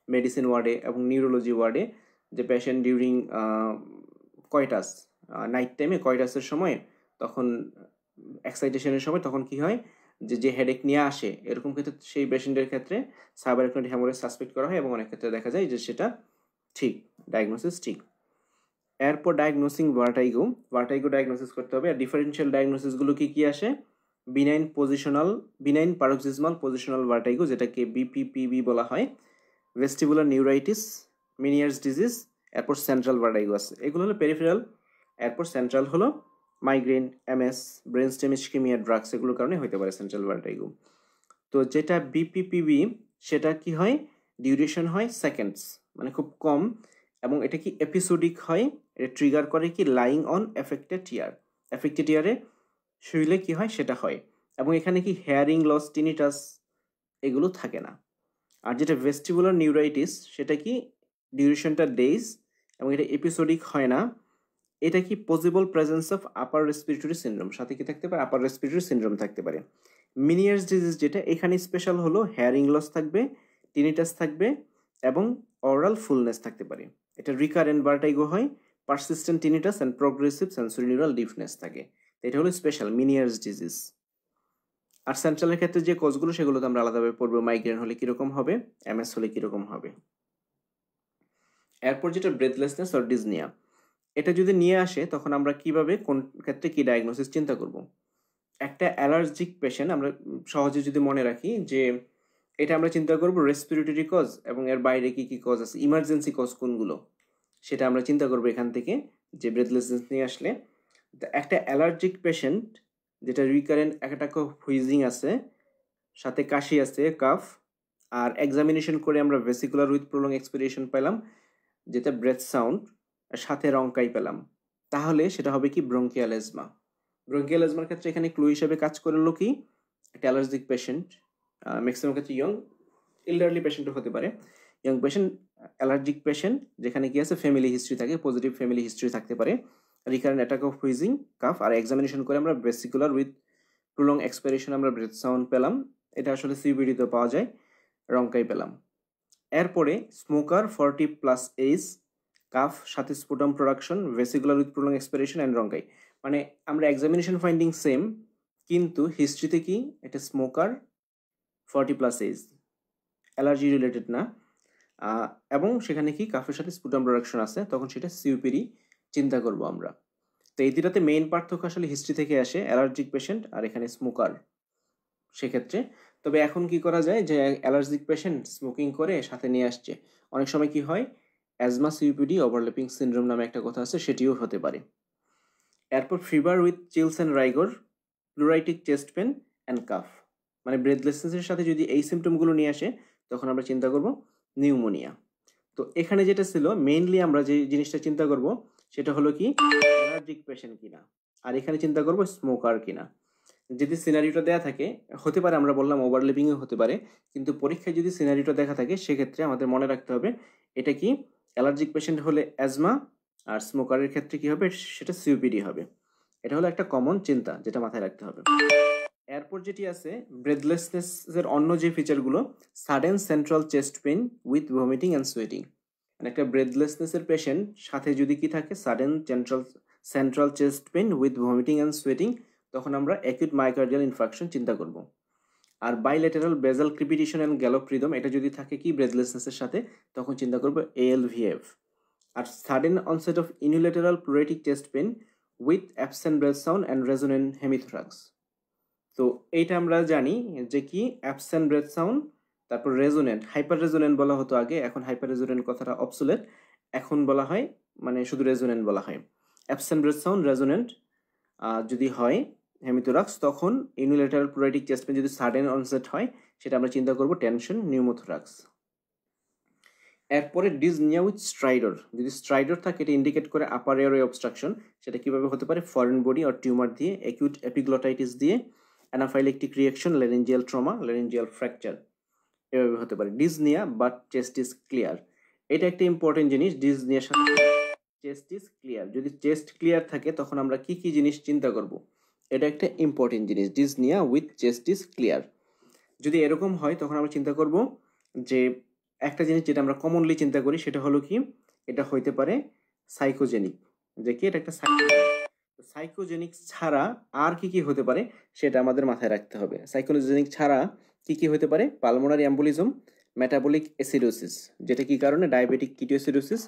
মেডিসিন ওয়ার্ডে এবং নিউরোলজি ওয়ার্ডে, যে পেশেন্ট ডিউরিং কয়টাস, নাইট টাইমে কয়টাসের সময়, তখন এক্সাইটেশনের সময় তখন কি হয়, যে হেডেক নিয়ে আসে, এরকম ক্ষেত্রে সেই পেশেন্টের ক্ষেত্রে সাবঅ্যাকুটিক হ্যামোরেজ সাসপেক্ট করা হয় এবং অনেক ক্ষেত্রে দেখা যায় যে সেটা ঠিক, ডায়াগনোসিস ঠিক। এরপর ডায়াগনোসিং ভার্টাইগো ডায়াগনোসিস করতে হবে। আর ডিফারেন্সিয়াল ডায়াগনোসিসগুলো কি আসে, বিনাইন পারক্সিসমাল পজিশনাল ভার্টাইগো, যেটাকে বিপিপিবি বলা হয়, ভেস্টিবুলার নিউরাইটিস, মিনিয়ার্স ডিজিজ, এরপর সেন্ট্রাল ভার্টাইগো আছে, এগুলো হলো পেরিফেরাল। এরপর সেন্ট্রাল হলো migraine, MS, brain stem ischaemia, drugs, এগুলোর কারণে হতে পারে সেন্ট্রাল ভার্টাইগো। তো যেটা বিপিপিবি সেটা কি হয়, ডিউরেশন হয় সেকেন্ডস, মানে খুব কম, এবং এটা কি এপিসোডিক হয়, এটা ট্রিগার করে কি লাইং অন এফেক্টেড ইয়ারে শুইলে কি হয় সেটা হয়, এবং এখানে কি হেয়ারিং লস, টিনিটাস এগুলো থাকে না। আর যেটা ভেস্টিবুলার নিউরাইটিস সেটা কি ডিউরেশনটা ডেজ এবং এটা এপিসোডিক হয় না, এটা কি possible presence of upper respiratory syndrome, সাথে কি থাকতে পারে, আপার রেসপিরেটরি সিনড্রোম থাকতে পারে। মিনিয়ার্স ডিজিজ যেটা, এখানে স্পেশাল হলো হেয়ারিং লস থাকবে, টিনিটাস থাকবে এবং অরাল ফুলনেস থাকতে পারে। এটা রিকারেন্ট ভার্টাইগো হয়, persistent tinnitus and progressive sensory neural deafness থাকে। এটা হলো স্পেশাল মিনিয়ার্স ডিজিজ। আর সেন্ট্রালের ক্ষেত্রে যে কজগুলো সেগুলো তো আমরা আলাদাভাবে পড়বো, মাইগ্রেন হলে কীরকম হবে, এমএস হলে কীরকম হবে। এরপর যেটা ব্রেথলেসনেস অর ডিজনিয়া, এটা যদি নিয়ে আসে তখন আমরা কিভাবে কোন ক্ষেত্রে কি ডায়াগনোসিস চিন্তা করব। একটা অ্যালার্জিক পেশেন্ট আমরা সহজে যদি মনে রাখি যে এটা আমরা চিন্তা করব রেসপিরেটরি কজ এবং এর বাইরে কি কি কজ আছে, ইমার্জেন্সি কজ কোনগুলো, সেটা আমরা চিন্তা করব এখান থেকে, যে ব্রেথলেসনেস নিয়ে আসলে। একটা অ্যালার্জিক পেশেন্ট যেটা রিকারেন্ট একটা হুইজিং আছে, সাথে কাশি আছে, কাফ, আর এক্সামিনেশন করে আমরা ভেসিকুলার উইথ প্রলং এক্সপিরেশন পেলাম, যেটা ব্রেথ সাউন্ড, সাথে রঙ্কাই পেলাম, তাহলে সেটা হবে কি ব্রঙ্কিয়াল এজমা। ব্রঙ্কিয়াল এজমার ক্ষেত্রে এখানে ক্লু হিসেবে কাজ করলো কি, একটা অ্যালার্জিক পেশেন্ট, ম্যাক্সিমাম ক্ষেত্রে এল্ডারলি পেশেন্টও হতে পারে, ইয়ং পেশেন্ট, অ্যালার্জিক পেশেন্ট যেখানে কি আছে ফ্যামিলি হিস্ট্রি থাকে, পজিটিভ ফ্যামিলি হিস্ট্রি থাকতে পারে, recurrent attack of wheezing, cough, আর এক্সামিনেশন করে আমরা ভেসিকুলার উইথ প্রলং এক্সপিরেশন আমরা ব্রেথ সাউন্ড পেলাম, এটা আসলে সিবিডিতে পাওয়া যায়, রঙ্কাই পেলাম। এরপরে স্মোকার 40+ এজ, কাফ, সাথে sputum production, vesicular with prolonged expiration and rhonchi, মানে আমরা এক্সামিনেশন ফাইন্ডিং সেম, কিন্তু হিস্ট্রিতে কি এটা স্মোকার 40+ এজ, অ্যালার্জি রিলেটেড না, এবং সেখানে কি কাফের সাথে স্পুটাম প্রোডাকশন আছে, তখন সেটা সিউপিডি চিন্তা করব আমরা। তো এই দুটাতে মেইন পার্থক্য আসলে হিস্ট্রি থেকে আসে, অ্যালার্জিক পেশেন্ট আর এখানে স্মোকার সেক্ষেত্রে। তবে এখন কি করা যায়, যে অ্যালার্জিক পেশেন্ট স্মোকিং করে সাথে নিয়ে আসছে, অনেক সময় কি হয় অ্যাজমা সিউপিডি ওভারল্যাপিং সিনড্রোম নামে একটা কথা আছে, সেটিও হতে পারে। এরপর fever with chills and rigor, pleuritic chest pain and cough, মানে ব্রেথলেসনেসের সাথে যদি এই সিমটমগুলো নিয়ে আসে তখন আমরা চিন্তা করব নিউমোনিয়া। তো এখানে যেটা ছিল মেইনলি আমরা যে জিনিসটা চিন্তা করব সেটা হলো কি অ্যালার্জিক পেশেন্ট কিনা, আর এখানে চিন্তা করব স্মোকার কিনা। যদি সিনারিওটা দেয়া থাকে, হতে পারে আমরা বললাম ওভারল্যাপিংও হতে পারে, কিন্তু পরীক্ষায় যদি সিনারিওটা দেখা থাকে সেক্ষেত্রে আমাদের মনে রাখতে হবে এটা কি অ্যালার্জিক পেশেন্ট হলে অ্যাজমা, আর স্মোকারের ক্ষেত্রে কি হবে সেটা সিওপিডি হবে। এটা হলো একটা কমন চিন্তা যেটা মাথায় রাখতে হবে। এরপর যেটি আছে ব্রেথলেসনেসের অন্য যে ফিচারগুলো, sudden central chest pain with vomiting and sweating, মানে একটা ব্রেথলেসনেসের পেশেন্ট সাথে যদি কি থাকে sudden central chest pain with vomiting and sweating, তখন আমরা অ্যাকিউট মায়োকার্ডিয়াল ইনফার্কশন চিন্তা করব। আর bilateral basal crepitation and gallop rhythm, এটা যদি থাকে কি ব্রেথলেসনেসের সাথে, তখন চিন্তা করব ALVF। আর sudden onset of unilateral pleuritic chest pain with absent breath sound and resonant hemithorax. তো এইটা আমরা জানি যে কি অ্যাবসেন্ট ব্রেথ সাউন্ড, তারপর রেজোনেন্ট, হাইপার রেজোনেন্ট বলা হতো আগে, এখন হাইপার রেজোনেন্ট কথাটা অবসোলেট, এখন বলা হয় মানে শুধু রেজোনেন্ট বলা হয়। অ্যাবসেন্ট ব্রেথ সাউন্ড, রেজোনেন্ট যদি হয় হেমিথোরাক্স, তখন ইউনিলেটারাল প্লুরাইটিক চেস্ট পেইন যদি সাডেন অনসেট হয় সেটা আমরা চিন্তা করব টেনশন নিউমোথোরাক্স। এরপরে ডিসনিয়া উইথ স্ট্রাইডর, যদি স্ট্রাইডর থাকে এটা ইন্ডিকেট করে আপার এয়ারওয়ে অবস্ট্রাকশন। সেটা কিভাবে হতে পারে? ফরেন বডি অর টিউমার দিয়ে, অ্যাকিউট এপিগ্লটাইটিস দিয়ে, anaphylactic reaction, laryngeal trauma, laryngeal fracture, এভাবে হতে পারে। Dyspnoea but chest is clear, এটা একটা ইম্পর্টেন্ট জিনিস। ডিসনিয়ার সাথে চেস্ট ইজ ক্লিয়ার, যদি চেস্ট ক্লিয়ার থাকে তখন আমরা কি কি জিনিস চিন্তা করব, এটা একটা ইম্পর্টেন্ট জিনিস। Dyspnoea with chest is clear যদি এরকম হয় তখন আমরা চিন্তা করব যে একটা জিনিস যেটা আমরা কমনলি চিন্তা করি সেটা হলো কি, এটা হইতে পারে সাইকোজেনিক, যে কি এটা একটা সাইকোজেনিক ছাড়া আর কি কি হতে পারে সেটা আমাদের মাথায় রাখতে হবে। সাইকোজেনিক ছাড়া কি কি হতে পারে? পালমোনারি এম্বোলিজম, মেটাবলিক অ্যাসিডোসিস, যেটা কি কারণে? Diabetic ketoacidosis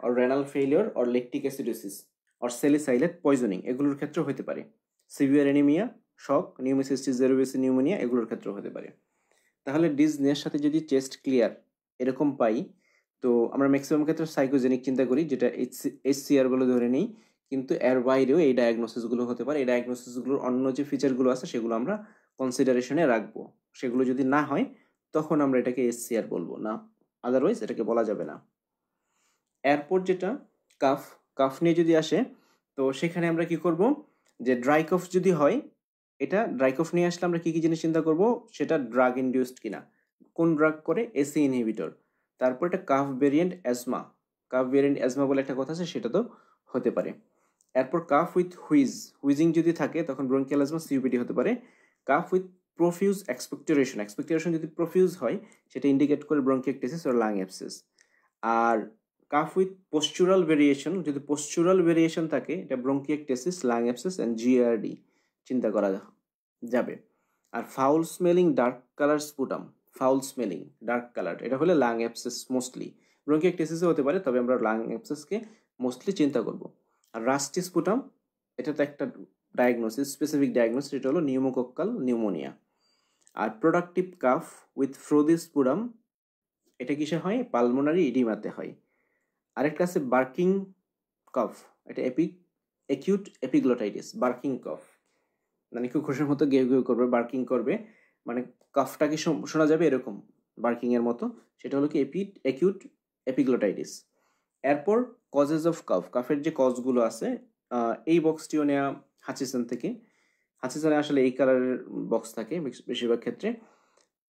or renal failure or lactic acidosis or salicylate poisoning, এগুলোর ক্ষেত্রেও হতে পারে। Severe anaemia, shock, pneumocystis jirovecii pneumonia, এগুলোর ক্ষেত্রেও হতে পারে। তাহলে ডিসনিয়ার সাথে যদি চেস্ট ক্লিয়ার এরকম পাই, তো আমরা ম্যাক্সিমাম ক্ষেত্রে সাইকোজেনিক চিন্তা করি, যেটা HCR বলে ধরে নিই, কিন্তু এর বাইরেও এই ডায়াগনোসিসগুলো হতে পারে। এই ডায়াগনোসিসগুলোর অন্য যে ফিচারগুলো আছে সেগুলো আমরা কনসিডারেশনে রাখবো। সেগুলো যদি না হয় তখন আমরা এটাকে HCR বলবো না, আদারওয়াইজ এটাকে বলা যাবে না। এরপর যেটা কাফ, কাফ নিয়ে যদি আসে তো সেখানে আমরা কি করব, যে ড্রাই কফ যদি হয়, এটা ড্রাই কফ নিয়ে আসলে আমরা কি কি জিনিস চিন্তা করব, সেটা ড্রাগ ইনডিউসড কিনা, কোন ড্রাগ করে? AC inhibitor. তারপর এটা calf variant asthma, calf variant asthma বলে একটা কথা আছে, সেটা তো হতে পারে। এরপর কাফ উইথ হুইজিং যদি থাকে তখন ব্রঙ্কিয়াল অ্যাজমা, COPD হতে পারে। Cough with profuse expectoration, expectoration যদি প্রফিউজ হয় সেটা ইন্ডিকেট করে ব্রঙ্কিয়েকটিসিস ও লাং অ্যাবসেস। আর কাফ উইথ পোস্চুরাল ভেরিয়েশন, যদি পোস্চুরাল ভেরিয়েশন থাকে এটা bronchiectasis, lung abscess and GERD চিন্তা করা যাবে। আর foul smelling dark colour sputum, foul smelling dark colour, এটা হলে লাং অ্যাবসেস মোস্টলি, ব্রঙ্কিয়েকটিসিসও হতে পারে, তবে আমরা লাং অ্যাবসেসকে মোস্টলি চিন্তা করব। আর রাস্টি স্পুটাম, এটা তো একটা ডায়াগনোসিস, স্পেসিফিক ডায়াগনোসিস, এটা হলো নিউমোকক্কাল নিউমোনিয়া। আর productive cough with frothy sputum, এটা কিসে হয়? পালমোনারি ইডিমাতে হয়। আরেকটা আছে বার্কিং কফ, এটা অ্যাকিউট এপিগ্লটাইটিস, বার্কিং কফ, মানে খুব খুশির মতো গেউ গেউ করবে, বার্কিং করবে, মানে কফটাকে শোনা যাবে এরকম বার্কিং এর মতো, সেটা হলো কি অ্যাকিউট এপিগ্লটাইটিস। এরপর কজেস অফ কাফ, কাফের যে কজগুলো আছে, এই বক্সটিও নেওয়া হাচিসন থেকে। হাচিসনে আসলে এই কালারের বক্স থাকে বেশিরভাগ ক্ষেত্রে।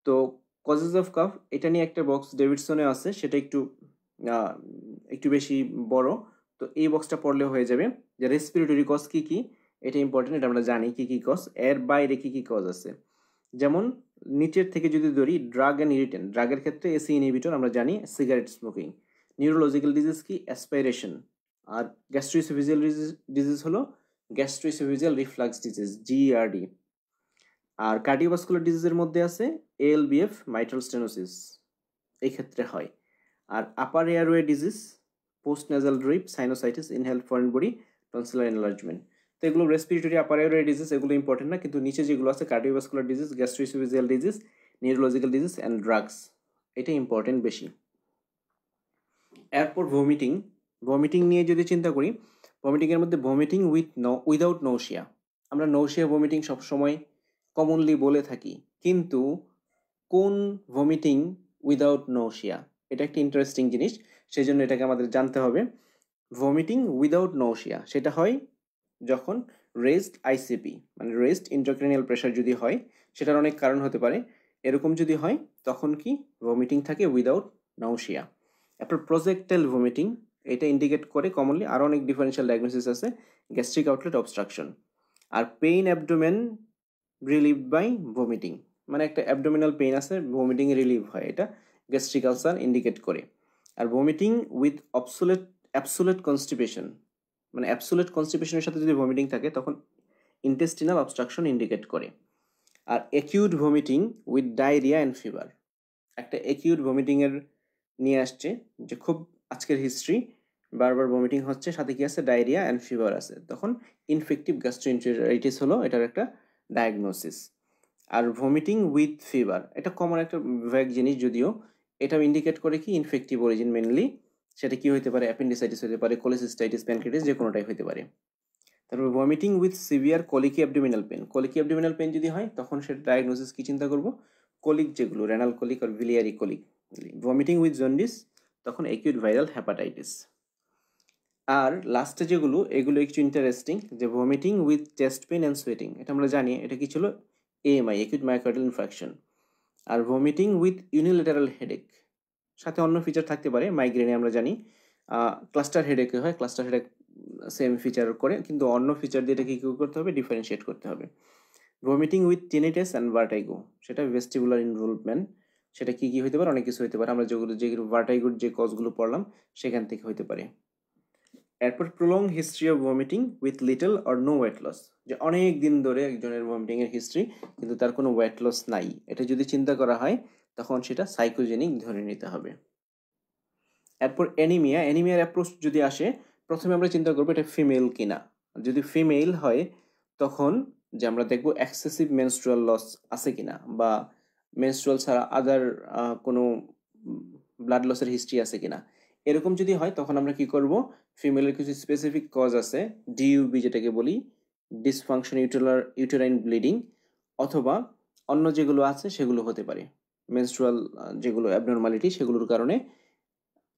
তো কজেস অফ কাফ এটা নিয়ে একটা বক্স ডেভিডসনে আছে, সেটা একটু বেশি বড়, তো এই বক্সটা পড়লে হয়ে যাবে। যে রেসপিরেটরি কজ কি কি, এটা ইম্পর্টেন্ট, এটা আমরা জানি কি কি কজ। এর বাইরে কি কি কজ আছে, যেমন নিচের থেকে যদি ধরি ড্রাগ অ্যান্ড ইরিটেন্ট, ড্রাগের ক্ষেত্রে AC ইনহিবিটর আমরা জানি, সিগারেট স্মোকিং। নিউরোলজিক্যাল ডিজিজ কি? অ্যাসপাইরেশন। আর গ্যাস্ট্রোইসোফেজিয়াল ডিজিজ হলো গ্যাস্ট্রোইসোফেজিয়াল রিফ্লাক্স ডিজিজ, GERD। আর কার্ডিওভাস্কুলার ডিজিজের মধ্যে আছে ALBF, মাইট্রাল স্টেনোসিস, এই ক্ষেত্রে হয়। আর upper airway disease, post nasal drip, sinusitis, inhale foreign body, tonsillar enlargement. তো এগুলো রেসপিরেটরি আপার এয়ারওয়ে ডিজিজ, এগুলো ইম্পর্টেন্ট না, কিন্তু নিচে যেগুলো আছে cardiovascular disease, gastroesophageal disease, neurological disease and drugs, এটা ইম্পর্টেন্ট বেশি। এরপর ভমিটিং, ভমিটিং নিয়ে যদি চিন্তা করি, ভমিটিংয়ের মধ্যে ভমিটিং উইদাউট নৌশিয়া, আমরা নৌশিয়া ভমিটিং সবসময় কমনলি বলে থাকি, কিন্তু কোন ভমিটিং উইদাউট নৌশিয়া, এটা একটা ইন্টারেস্টিং জিনিস, সেই জন্য এটাকে আমাদের জানতে হবে। ভমিটিং উইদাউট নৌশিয়া সেটা হয় যখন রেজড ICP, মানে রেজড ইন্ট্রাক্রেনিয়াল প্রেশার যদি হয়, সেটার অনেক কারণ হতে পারে, এরকম যদি হয় তখন কি ভমিটিং থাকে উইদাউট নৌশিয়া। এরপর প্রজেক্টাইল ভমিটিং, এটা ইন্ডিকেট করে কমনলি, আরও অনেক ডিফারেন্সিয়াল ডায়াগনোসিস আছে, গ্যাস্ট্রিক আউটলেট অবস্ট্রাকশন। আর pain abdomen relieved by vomiting, মানে একটা অ্যাবডোমিনাল পেইন আছে, ভমিটিং রিলিভ হয়, এটা গ্যাস্ট্রিক আলসার ইন্ডিকেট করে। আর ভমিটিং উইথ অ্যাবসোলেট কনস্টিপেশন, মানে অ্যাবসোলেট কনস্টিপেশনের সাথে যদি ভমিটিং থাকে তখন ইন্টেস্টিনাল অবস্ট্রাকশন ইন্ডিকেট করে। আর acute vomiting with diarrhoea and fever, একটা অ্যাকিউট ভমিটিংয়ের নিয়ে আসছে যে খুব আজকের হিস্ট্রি, বারবার ভমিটিং হচ্ছে, সাথে কি আছে? ডায়রিয়া অ্যান্ড ফিভার আছে, তখন ইনফেক্টিভ গ্যাস্ট্রোএন্টেরাইটিস হলো এটার একটা ডায়াগনোসিস। আর ভমিটিং উইথ ফিভার, এটা কমন একটা ভ্যাগ জিনিস, যদিও এটা ইন্ডিকেট করে কি ইনফেক্টিভ অরিজিন মেনলি, সেটা কি হতে পারে? অ্যাপেন্ডিসাইটিস হতে পারে, কোলেসিস্টাইটিস, প্যানক্রিয়াটিস, যে কোনোটাই হতে পারে। তারপর vomiting with severe colicky abdominal pain, colicky abdominal pain যদি হয় তখন সেটা ডায়াগনোসিস কি চিন্তা করব? কোলিক, যেগুলো রেনাল কোলিক আর biliary colic. Vomiting with jaundice, তখন অ্যাকিউট ভাইরাল হ্যাপাটাইটিস। আর লাস্টে যেগুলো এগুলো একটু ইন্টারেস্টিং, যে vomiting with chest pain and sweating, এটা আমরা জানি এটা কি ছিল, এএমআই অ্যাকিউট মায়োকার্ডিয়াল ইনফ্রাকশন। আর ভমিটিং উইথ ইউনিল্যাটারাল হেডেক, সাথে অন্য ফিচার থাকতে পারে, মাইগ্রেনে আমরা জানি ক্লাস্টার হেডেকে হয়, ক্লাস্টার হেডেক সেম ফিচার করে, কিন্তু অন্য ফিচার দিয়ে এটাকে কী করতে হবে, ডিফারেন্সিয়েট করতে হবে। Vomiting with tinnitus and vertigo, সেটা ভেস্টিবুলার ইনভলভমেন্ট, সেটা কী কী হতে পারে, অনেক কিছু হতে পারে, আমরা যেগুলো ভার্টাইগোর যে কজগুলো পড়লাম সেখান থেকে হতে পারে। এরপর prolong history of vomiting with little or no weight loss, যে অনেক দিন ধরে একজনের ভমিটিংয়ের হিস্ট্রি কিন্তু তার কোনো ওয়েট লস নাই, এটা যদি চিন্তা করা হয় তখন সেটা সাইকোজেনিক ধরে নিতে হবে। এরপর অ্যানিমিয়ার অ্যাপ্রোচ যদি আসে, প্রথমে আমরা চিন্তা করবো এটা ফিমেল কিনা। যদি ফিমেল হয় তখন যে আমরা দেখবো এক্সেসিভ মেনস্ট্রুয়াল লস আছে কিনা, বা মেনস্ট্রুয়াল ছাড়া আদার কোনো ব্লাড লসের হিস্ট্রি আছে কিনা। এরকম যদি হয় তখন আমরা কি করব, ফিমেলের কিছু স্পেসিফিক কজ আছে, ডিইউবি যেটাকে বলি, ডিসফাংশন ইউটেরাইন ব্লিডিং, অথবা অন্য যেগুলো আছে সেগুলো হতে পারে, মেনস্ট্রুয়াল যেগুলো অ্যাবনর্মালিটি সেগুলোর কারণে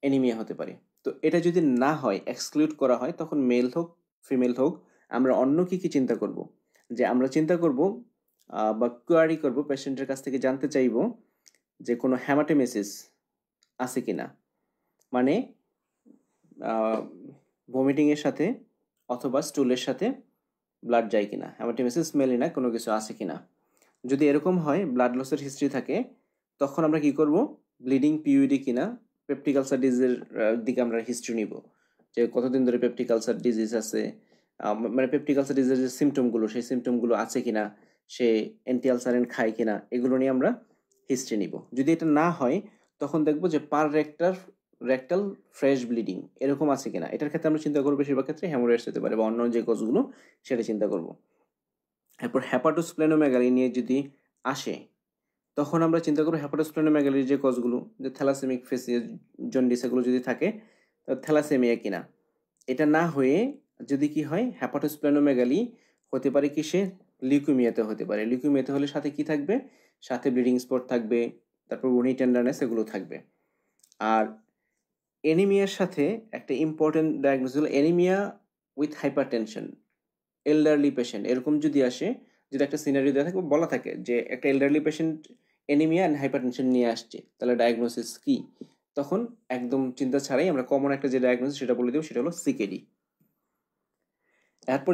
অ্যানিমিয়া হতে পারে। তো এটা যদি না হয়, এক্সক্লুড করা হয়, তখন মেল হোক ফিমেল হোক, আমরা অন্য কি কি চিন্তা করব, যে আমরা চিন্তা করব বা কোয়ারি করব, পেশেন্টের কাছ থেকে জানতে চাইব যে কোনো হ্যামাটেমেসিস আছে কিনা, মানে ভমিটিংয়ের সাথে অথবা স্টুলের সাথে ব্লাড যায় কিনা, হ্যামাটেমেসিস স্মেলি না কোনো কিছু আছে কিনা। যদি এরকম হয়, ব্লাড লসের হিস্ট্রি থাকে, তখন আমরা কি করব, ব্লিডিং পিউইডি কিনা, পেপটিক আলসার ডিজিজের দিকে আমরা হিস্ট্রি নিব, যে কতদিন ধরে পেপটিক আলসার ডিজিজ আছে, মানে পেপটিক আলসার ডিজিজের যে সিমটমগুলো, সেই সিমটমগুলো আছে কিনা, সে অ্যান্টি আলসারেন্ট খায় কিনা, এগুলো নিয়ে আমরা হিস্ট্রি নিব। যদি এটা না হয় তখন দেখবো যে পার রেক্টাল ফ্রেশ ব্লিডিং এরকম আছে কিনা। এটার ক্ষেত্রে আমরা চিন্তা করবো বেশিরভাগ ক্ষেত্রে হ্যামোরয়েডস হতে পারে, বা অন্য যে কজগুলো সেটা চিন্তা করব। এরপর হ্যাপাটোস্প্লেনোমেগালি নিয়ে যদি আসে, তখন আমরা চিন্তা করবো হ্যাপাটোস্প্লেনোমেগালির যে কজগুলো, যে থ্যালাসেমিক ফেসিস জন্ডিস এগুলো যদি থাকে, থ্যালাসেমিয়া কিনা। এটা না হয়ে যদি কি হয়, হ্যাপাটোস্প্লেনোমেগালি হতে পারে কিসে, লিউকেমিয়াতে হতে পারে। লিউকেমিয়াতে হলে সাথে কি থাকবে, সাথে ব্লিডিং স্পট থাকবে, তারপর উনি টেন্ডারনেস এগুলো থাকবে। আর অ্যানিমিয়ার সাথে একটা ইম্পর্টেন্ট ডায়াগনোসিস হলো anaemia with hypertension, elderly patient এরকম যদি আসে, যদি একটা সিনারিও দেওয়া থাকে, বলা থাকে যে একটা elderly patient anaemia and hypertension নিয়ে আসছে, তাহলে ডায়াগনোসিস কি, তখন একদম চিন্তা ছাড়াই আমরা কমন একটা যে ডায়াগনোসিস সেটা বলে দেবো, সেটা হলো সিকেডি। এরপর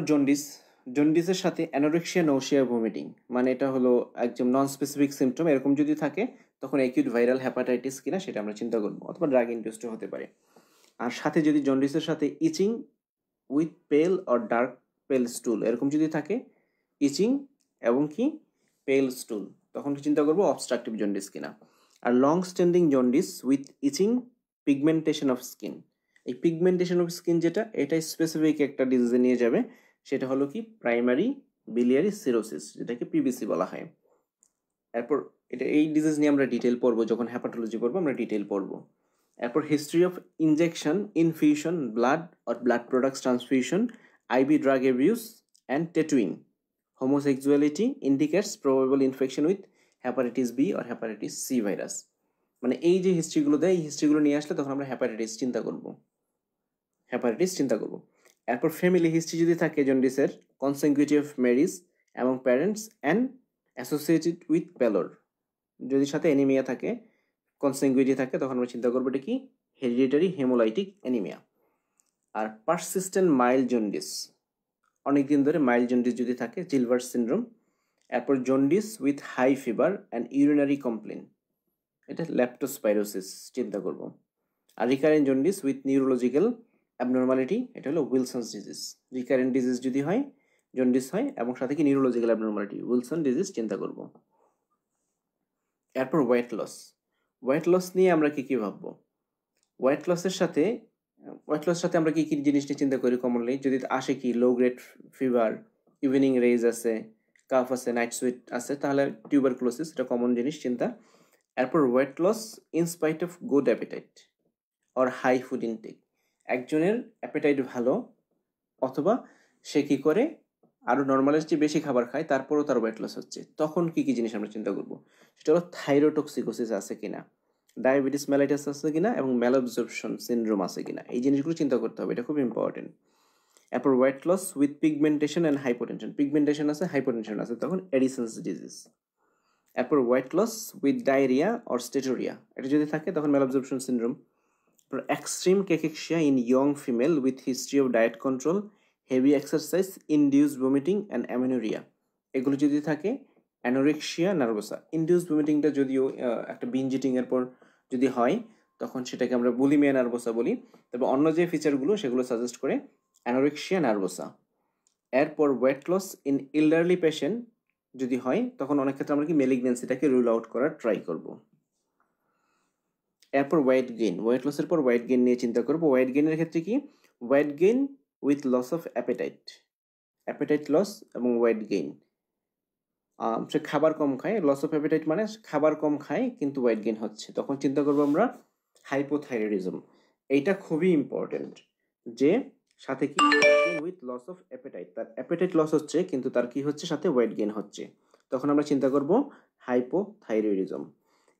জন্ডিসের সাথে অ্যানোরেক্সিয়া, নৌসিয়া, ভমিটিং, মানে এটা হলো একদম নন স্পেসিফিক সিমটম, এরকম যদি থাকে তখন অ্যাকিউট ভাইরাল হ্যাপাটাইটিস কিনা সেটা আমরা চিন্তা করবো, অথবা ড্রাগ ইনডিউসড হতে পারে। আর সাথে যদি জন্ডিসের সাথে ইচিং উইথ পেল অর ডার্ক পেল স্টুল এরকম যদি থাকে, ইচিং এবং কি পেল স্টুল, তখন চিন্তা করবো অবস্ট্রাকটিভ জন্ডিস কিনা। আর long standing jaundice with itching, pigmentation of skin, এই পিগমেন্টেশন অফ স্কিন যেটা, এটা স্পেসিফিক একটা ডিজিজে নিয়ে যাবে, সেটা হলো কি প্রাইমারি বিলিয়ারি সিরোসিস, যেটাকে পিবিসি বলা হয়। এরপর এই ডিজিজ নিয়ে আমরা ডিটেল পড়বো, যখন হ্যাপাটোলজি পড়বো আমরা ডিটেল পড়বো। এরপর history of injection, infusion, blood or blood products transfusion, IV drug abuse and tattooing, homosexuality indicates probable infection with hepatitis B or hepatitis C virus. মানে এই যে হিস্ট্রিগুলো দেয়, এই হিস্ট্রিগুলো নিয়ে আসলে তখন আমরা হ্যাপাটাইটিস চিন্তা করব। এরপর ফ্যামিলি হিস্ট্রি যদি থাকে জন্ডিসের, কনসেকিউটিভ ম্যারিজ এবং প্যারেন্টস অ্যান্ড অ্যাসোসিয়েটেড উইথ প্যালোর, যদি সাথে অ্যানিমিয়া থাকে, কনসেকিউটিভ থাকে, তখন আমরা চিন্তা করবো এটা কি হেরিডিটারি হেমোলাইটিক অ্যানিমিয়া। আর পারসিস্টেন্ট মাইল্ড জন্ডিস, অনেকদিন ধরে মাইল্ড জন্ডিস যদি থাকে, জিলবার্ট সিনড্রোম। এরপর jaundice with high fever and urinary complain, এটা ল্যাপ্টোস্পাইরোসিস চিন্তা করব। আর recurrent jaundice with neurological abnormality, এটা হলো উইলসন্স ডিজিজ। রিকারেন্ট ডিজিজ যদি হয়, জন্ডিস হয় এবং সাথে কি নিউরোলজিক্যাল অ্যাবনর্মালিটি, উইলসন ডিজিজ চিন্তা করব। এরপর ওয়েট লস নিয়ে আমরা কি ভাববো, ওয়েট লসের সাথে আমরা কি জিনিস নিয়ে চিন্তা করি কমনলি, যদি আসে কি low grade fever, evening raise আছে, কাফ আছে, নাইট সুইট আছে, তাহলে টিউবারকুলোসিস, এটা কমন জিনিস চিন্তা। এরপর weight loss in spite of good appetite or high food intake, একজনের অ্যাপিটাইট ভালো, অথবা সে কি করে আরও নর্মালের চেয়ে বেশি খাবার খায়, তারপরেও তার ওয়েট লস হচ্ছে, তখন কি জিনিস আমরা চিন্তা করবো, সেটা হলো থাইরোটক্সিকোসিস আছে কিনা। ডায়াবেটিস মেলাইটাস আছে কিনা এবং ম্যালঅবজর্পশন সিনড্রোম আছে কিনা, এই জিনিসগুলো চিন্তা করতে হবে, এটা খুব ইম্পর্টেন্ট। এরপর weight loss with pigmentation and hypotension, pigmentation আছে হাইপোটেনশন আছে তখন এডিসন্স ডিজিজ। এরপর weight loss with diarrhoea or steatorrhoea, এটা যদি থাকে তখন malabsorption syndrome. Extreme cachexia in young female with history of diet control, heavy exercise, induced vomiting and amenorrhoea, এগুলো যদি থাকে অ্যানোরেক্সিয়া নার্ভোসা। ইনডিউসড ভমিটিংটা যদিও একটা বিঞ্জ ইটিংয়ের পর যদি হয় তখন সেটাকে আমরা বুলিমিয়া নার্ভোসা বলি, তবে অন্য যে ফিচারগুলো সেগুলো সাজেস্ট করে অ্যানোরেক্সিয়া নার্ভোসা। এরপর weight loss in elderly patient যদি হয় তখন অনেক ক্ষেত্রে আমরা কি মেলিগনেন্সিটাকে রুল আউট করার ট্রাই করব। এরপর ওয়েট গেইন, ওয়েট লসের পর ওয়েট গেইন নিয়ে চিন্তা করব। ওয়েট গেইনের ক্ষেত্রে কি weight gain with loss of appetite, appetite loss এবং ওয়েট গেইন। সে খাবার কম খায়, লস অফ অ্যাপেটাইট মানে খাবার কম খায় কিন্তু ওয়েট গেইন হচ্ছে, তখন চিন্তা করবো আমরা হাইপোথাইরয়েডিজম। এইটা খুবই ইম্পর্টেন্ট যে সাথে কি উইথ লস অফ অ্যাপেটাইট, তার অ্যাপেটাইট লস হচ্ছে কিন্তু তার কি হচ্ছে সাথে ওয়েট গেইন হচ্ছে, তখন আমরা চিন্তা করব হাইপোথাইরয়েডিজম।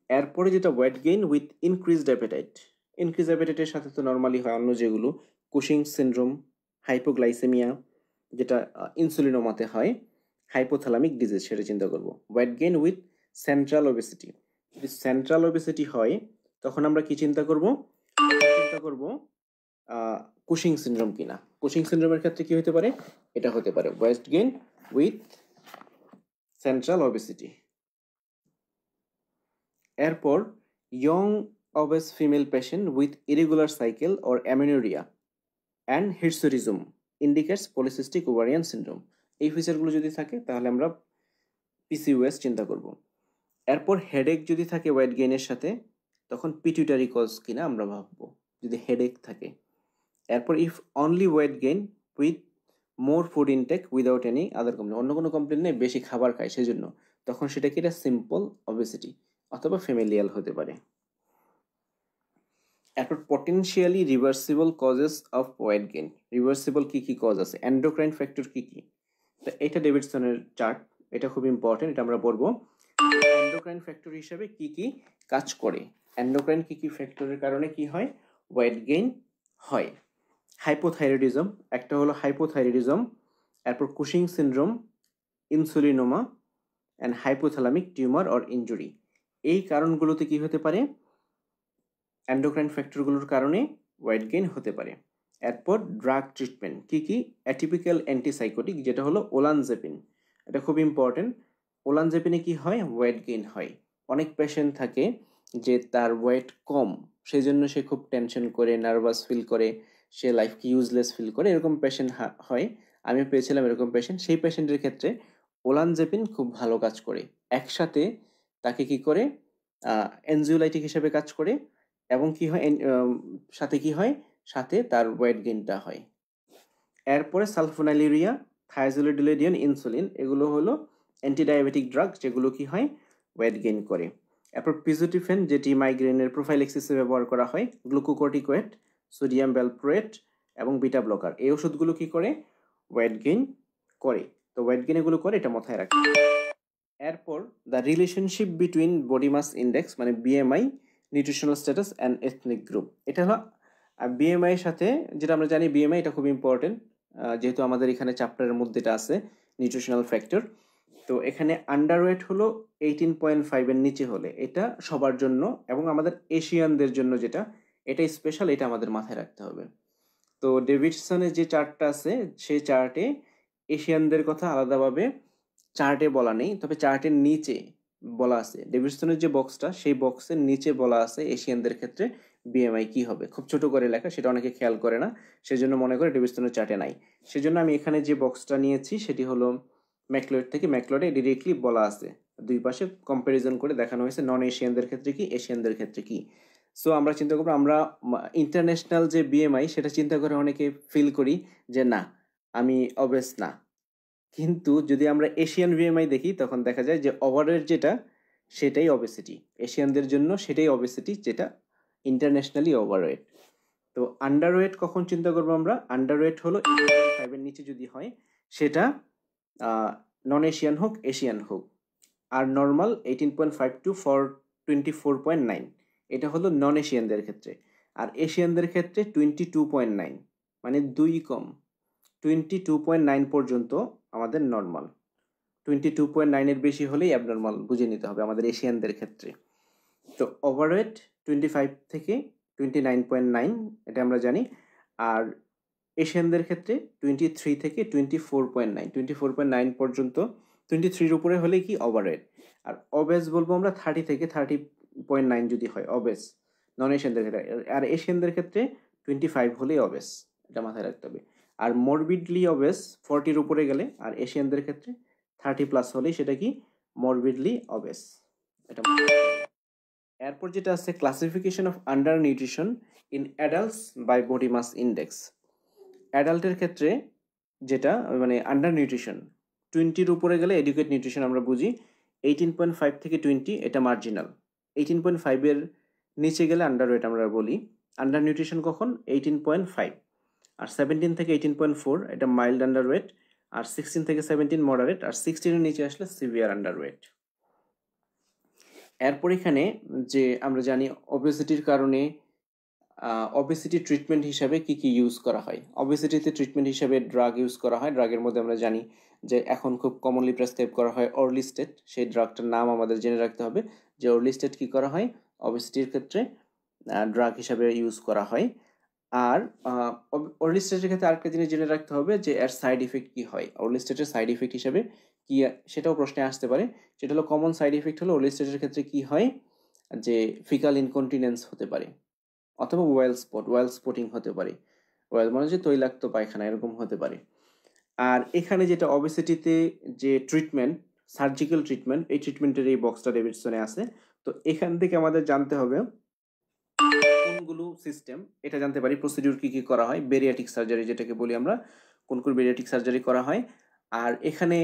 এরপরে যেটা weight gain with increased appetite, increase অ্যাপেটাইটের সাথে তো নর্মালি হয় অন্য যেগুলো কুশিং সিনড্রোম, হাইপোগ্লাইসেমিয়া যেটা ইনসুলিনোমাতে হয়, হাইপোথ্যালামিক ডিজিজ, সেটা চিন্তা করব। Weight gain with central obesity, যদি সেন্ট্রাল ওবেসিটি হয় তখন আমরা কি চিন্তা করব, কুশিং সিনড্রোম কিনা। কুশিং সিনড্রোমের ক্ষেত্রে কি হতে পারে, এটা হতে পারে weight gain with central obesity. এরপর young obese female patient with irregular cycle or amenorrhoea and hirsutism indicates polycystic ovarian syndrome, এই ফিচারগুলো যদি থাকে তাহলে আমরা পিসিওএস চিন্তা করব। এরপর হেডেক যদি থাকে ওয়েট গেইনের সাথে তখন পিটুইটারি কজ কিনা আমরা ভাববো যদি হেডেক থাকে। এরপর if only weight gain with more food intake without any other complain, অন্য কোনো কমপ্লেন নেই, বেশি খাবার খায় সেজন্য, তখন সেটা কি এটা সিম্পল অবেসিটি অথবা ফ্যামিলিয়াল হতে পারে। এরপর potentially reversible causes of weight gain, reversible কি কি কজ আছে, এন্ডোক্রাইন ফ্যাক্টর কি কি, তো এটা ডেভিডসনের চার্ট, এটা খুব ইম্পর্টেন্ট, এটা আমরা পড়বো। এন্ডোক্রাইন ফ্যাক্টর হিসেবে কি কি কাজ করে, এন্ডোক্রাইন কি কি ফ্যাক্টরের কারণে কি হয় ওয়েট গেইন হয়। হাইপোথাইরয়েডিজম, একটা হলো হাইপোথাইরয়েডিজম, এরপর Cushing syndrome, insulinoma and hypothalamic tumour or injury, এই কারণগুলোতে কি হতে পারে এন্ডোক্রাইন ফ্যাক্টরগুলোর কারণে ওয়েট গেইন হতে পারে। এরপর ড্রাগ ট্রিটমেন্ট কি কি, অ্যাটিপিক্যাল অ্যান্টিসাইকোটিক যেটা হলো ওলানজেপিন, এটা খুব ইম্পর্টেন্ট। ওলানজেপিনে কি হয় ওয়েট গেইন হয়, অনেক পেশেন্ট থাকে যে তার ওয়েট কম সেই জন্য সে খুব টেনশন করে, নার্ভাস ফিল করে, সে লাইফকে ইউজলেস ফিল করে, এরকম পেশেন্ট হয়, আমি পেয়েছিলাম এরকম পেশেন্ট। সেই পেশেন্টের ক্ষেত্রে ওলানজেপিন খুব ভালো কাজ করে, একসাথে তাকে কি করে এনজিওলাইটিক হিসেবে কাজ করে এবং কি হয় সাথে কি হয় সাথে তার ওয়েট গেইনটা হয়। এরপরে সালফোনাইলুরিয়া, থায়াজোলিডোলিডিয়ান, ইনসুলিন, এগুলো হলো অ্যান্টিডায়াবেটিক ড্রাগ যেগুলো কি হয় ওয়েট গেইন করে। এরপর পিজোটিফেন যেটি মাইগ্রেনের প্রোফাইলেক্সিসে ব্যবহার করা হয়, গ্লুকোকর্টিকয়েড, সোডিয়াম ভ্যালপ্রোয়েট এবং বিটা ব্লকার, এই ওষুধগুলো কি করে ওয়েট গেইন করে, তো ওয়েট গেইন এগুলো করে, এটা মাথায় রাখি। এরপর the relationship between body mass index মানে BMI, nutritional status and ethnic group, এটা হলো বিএমআই এর সাথে যেটা আমরা জানি বিএমআই এটা খুব ইম্পর্টেন্ট, যেহেতু আমাদের এখানে চ্যাপ্টারের মধ্যে এটা আছে নিউট্রিশনাল ফ্যাক্টর। তো এখানে আন্ডারওয়েট হলো 18.5 এর নিচে হলে এটা সবার জন্য এবং আমাদের এশিয়ানদের জন্য যেটা এটা স্পেশাল, এটা আমাদের মাথায় রাখতে হবে। তো ডেভিডসনের যে চার্টটা আছে সেই চার্টে এশিয়ানদের কথা আলাদাভাবে চার্টে বলা নেই, তবে চার্টের নিচে বলা আছে, ডেভিডসনের যে বক্সটা সেই বক্সের নিচে বলা আছে এশিয়ানদের ক্ষেত্রে বিএমআই কি হবে, খুব ছোট করে লেখা, সেটা অনেকে খেয়াল করে না, সেজন্য মনে করে ডেভিডসনের চার্টে নাই। সেজন্য আমি এখানে যে বক্সটা নিয়েছি সেটি হলো ম্যাকলয়েড থেকে, ম্যাকলয়েডে ডিরেক্টলি বলা আছে, দুই পাশে কম্প্যারিজন করে দেখানো হয়েছে নন এশিয়ানদের ক্ষেত্রে কি, এশিয়ানদের ক্ষেত্রে কি। সো আমরা চিন্তা করবো আমরা ইন্টারন্যাশনাল যে বিএমআই সেটা চিন্তা করে অনেকে ফিল করি যে না আমি অবেস না, কিন্তু যদি আমরা এশিয়ান বিএমআই দেখি তখন দেখা যায় যে ওভারওয়েট যেটা সেটাই অবেসিটি, এশিয়ানদের জন্য সেটাই অবেসিটি যেটা ইন্টারন্যাশনালি ওভারওয়েট। তো আন্ডারওয়েট কখন চিন্তা করবো আমরা, আন্ডারওয়েট হলো 5 এর নিচে যদি হয় সেটা নন এশিয়ান হোক এশিয়ান হোক, আর নর্মাল 18.5 to 24.9, এটা হলো নন এশিয়ানদের ক্ষেত্রে। আর এশিয়ানদের ক্ষেত্রে 22.9, মানে 2 কম। 22.9 পর্যন্ত আমাদের নর্মাল, 22.9 বেশি হলেই অ্যাবনর্মাল বুঝে নিতে হবে আমাদের এশিয়ানদের ক্ষেত্রে। তো ওভারওয়েট 25 থেকে 29.9 এটা আমরা জানি। আর এশিয়ানদের ক্ষেত্রে 23 থেকে 24.9, 24.9 পর্যন্ত, 23-র উপরে হলে কি ওভারওয়েট। আর অবেস বলবো আমরা 30 থেকে 30.9 যদি হয় অবেস নন এশিয়ানদের ক্ষেত্রে। আর এশিয়ানদের ক্ষেত্রে 25 হলেই অবেস, এটা মাথায় রাখতে হবে। আর মরবিডলি অবেস 40-র উপরে গেলে, আর এশিয়ানদের ক্ষেত্রে 30+ হলেই সেটা কি মরবিডলি অবেস, এটা। এরপর যেটা আছে classification of under nutrition in adults by body mass index. অ্যাডাল্টের ক্ষেত্রে যেটা মানে আন্ডার নিউট্রিশন 20-র উপরে গেলে এডুকেট নিউট্রিশন আমরা বুঝি। 18.5 থেকে 20 এটা মার্জিনাল। 18.5-এর নিচে গেলে আন্ডারওয়েট আমরা বলি। আন্ডার নিউট্রিশন কখন? 18.5। আর 17 থেকে 18.4 এটা মাইল্ড আন্ডারওয়েট। আর 16 থেকে 17 মডারেট। আর 16-এর নিচে আসলে সিভিয়ার আন্ডারওয়েট। এরপর এখানে যে আমরা জানি ওবেসিটির কারণে ওবেসিটি ট্রিটমেন্ট হিসাবে কি কি ইউজ করা হয়। ওবেসিটিতে ট্রিটমেন্ট হিসাবে ড্রাগ ইউজ করা হয়। ড্রাগের মধ্যে আমরা জানি যে এখন খুব কমনলি প্রেসক্রাইব করা হয় অর্লিস্টেট। সেই ড্রাগটার নাম আমাদের জেনে রাখতে হবে যে অর্লিস্টেট কি করা হয় ওবেসিটির ক্ষেত্রে ড্রাগ হিসাবে ইউজ করা হয়। আর অর্লিস্টেটের ক্ষেত্রে আরেকটা জিনিস জেনে রাখতে হবে যে এর সাইড ইফেক্ট কি হয়। অর্লিস্টেটের সাইড ইফেক্ট হিসাবে কি, সেটাও প্রশ্নে আসতে পারে। সেটা হলো কমন সাইড ইফেক্ট হলো অর্লিস্টেটের ক্ষেত্রে কি হয় যে ফিকাল ইনকন্টিনেন্স হতে পারে, অথবা ওয়েল স্পটিং হতে পারে। ওয়েল মানে যে তৈলাক্ত পায়খানা, এরকম হতে পারে। আর এখানে যেটা ওবেসিটিতে যে ট্রিটমেন্ট, সার্জিক্যাল ট্রিটমেন্ট, এই ট্রিটমেন্টের এই বক্সটা ডেভিডসনে আছে। তো এখান থেকে আমাদের জানতে হবে কোনগুলো সিস্টেম, এটা জানতে পারি প্রসিডিউর কি কি করা হয়। বেরিয়াটিক সার্জারি যেটাকে বলি আমরা, কোন কোন বেরিয়াটিক সার্জারি করা হয়। আর এখানে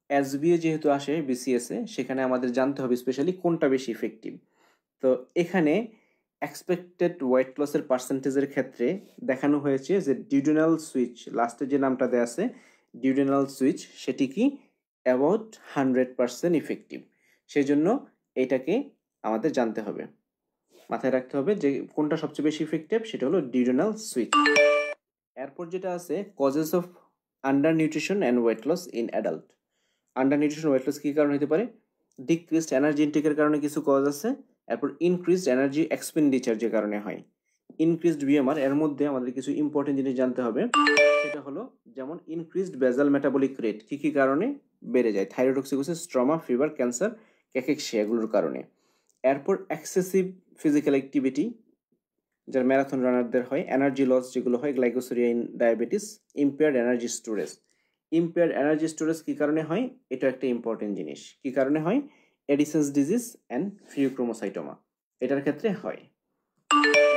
এসবিএ যেহেতু আসে বিসিএসে, সেখানে আমাদের জানতে হবে স্পেশালি কোনটা বেশি ইফেক্টিভ। তো এখানে এক্সপেক্টেড ওয়েট লসের পার্সেন্টেজের ক্ষেত্রে দেখানো হয়েছে যে ডিউডেনাল সুইচ, লাস্টে যে নামটা দেওয়া আছে ডিউডেনাল সুইচ, সেটি কি অ্যাবাউট 100% ইফেক্টিভ। সেই জন্য এটাকে আমাদের জানতে হবে, মাথায় রাখতে হবে যে কোনটা সবচেয়ে বেশি ইফেক্টিভ, সেটা হলো ডিউডেনাল সুইচ। এরপর যেটা আছে causes of under nutrition and weight loss in adult. Under nutrition weight loss কী কারণে হতে পারে? ডিক্রিজড এনার্জি ইনটেকের কারণে কিছু কজ আছে। এরপর ইনক্রিজড এনার্জি এক্সপেন্ডিচার যে কারণে হয়। ইনক্রিজড বিএমআর, এর মধ্যে আমাদের কিছু ইম্পর্টেন্ট জিনিস জানতে হবে। সেটা হলো যেমন ইনক্রিজড বেজাল মেটাবলিক রেট কী কী কারণে বেড়ে যায়? থাইরয়েডটোক্সিকোসিস, স্ট্রমা, ফিভার, ক্যান্সার, ক্যাকেকশিয়া, এগুলোর কারণে। এরপর এক্সেসিভ ফিজিক্যাল অ্যাক্টিভিটি, যারা ম্যারাথন রানারদের হয়। এনার্জি লস যেগুলো হয়, glycosuria in diabetes, impaired energy storage. Impaired energy storage কী কারণে হয়? এটা একটা ইম্পর্টেন্ট জিনিস। কী কারণে হয়? এডিসন্স ডিজিজ অ্যান্ড ফিউক্রোমোসাইটোমা, এটার ক্ষেত্রে হয়।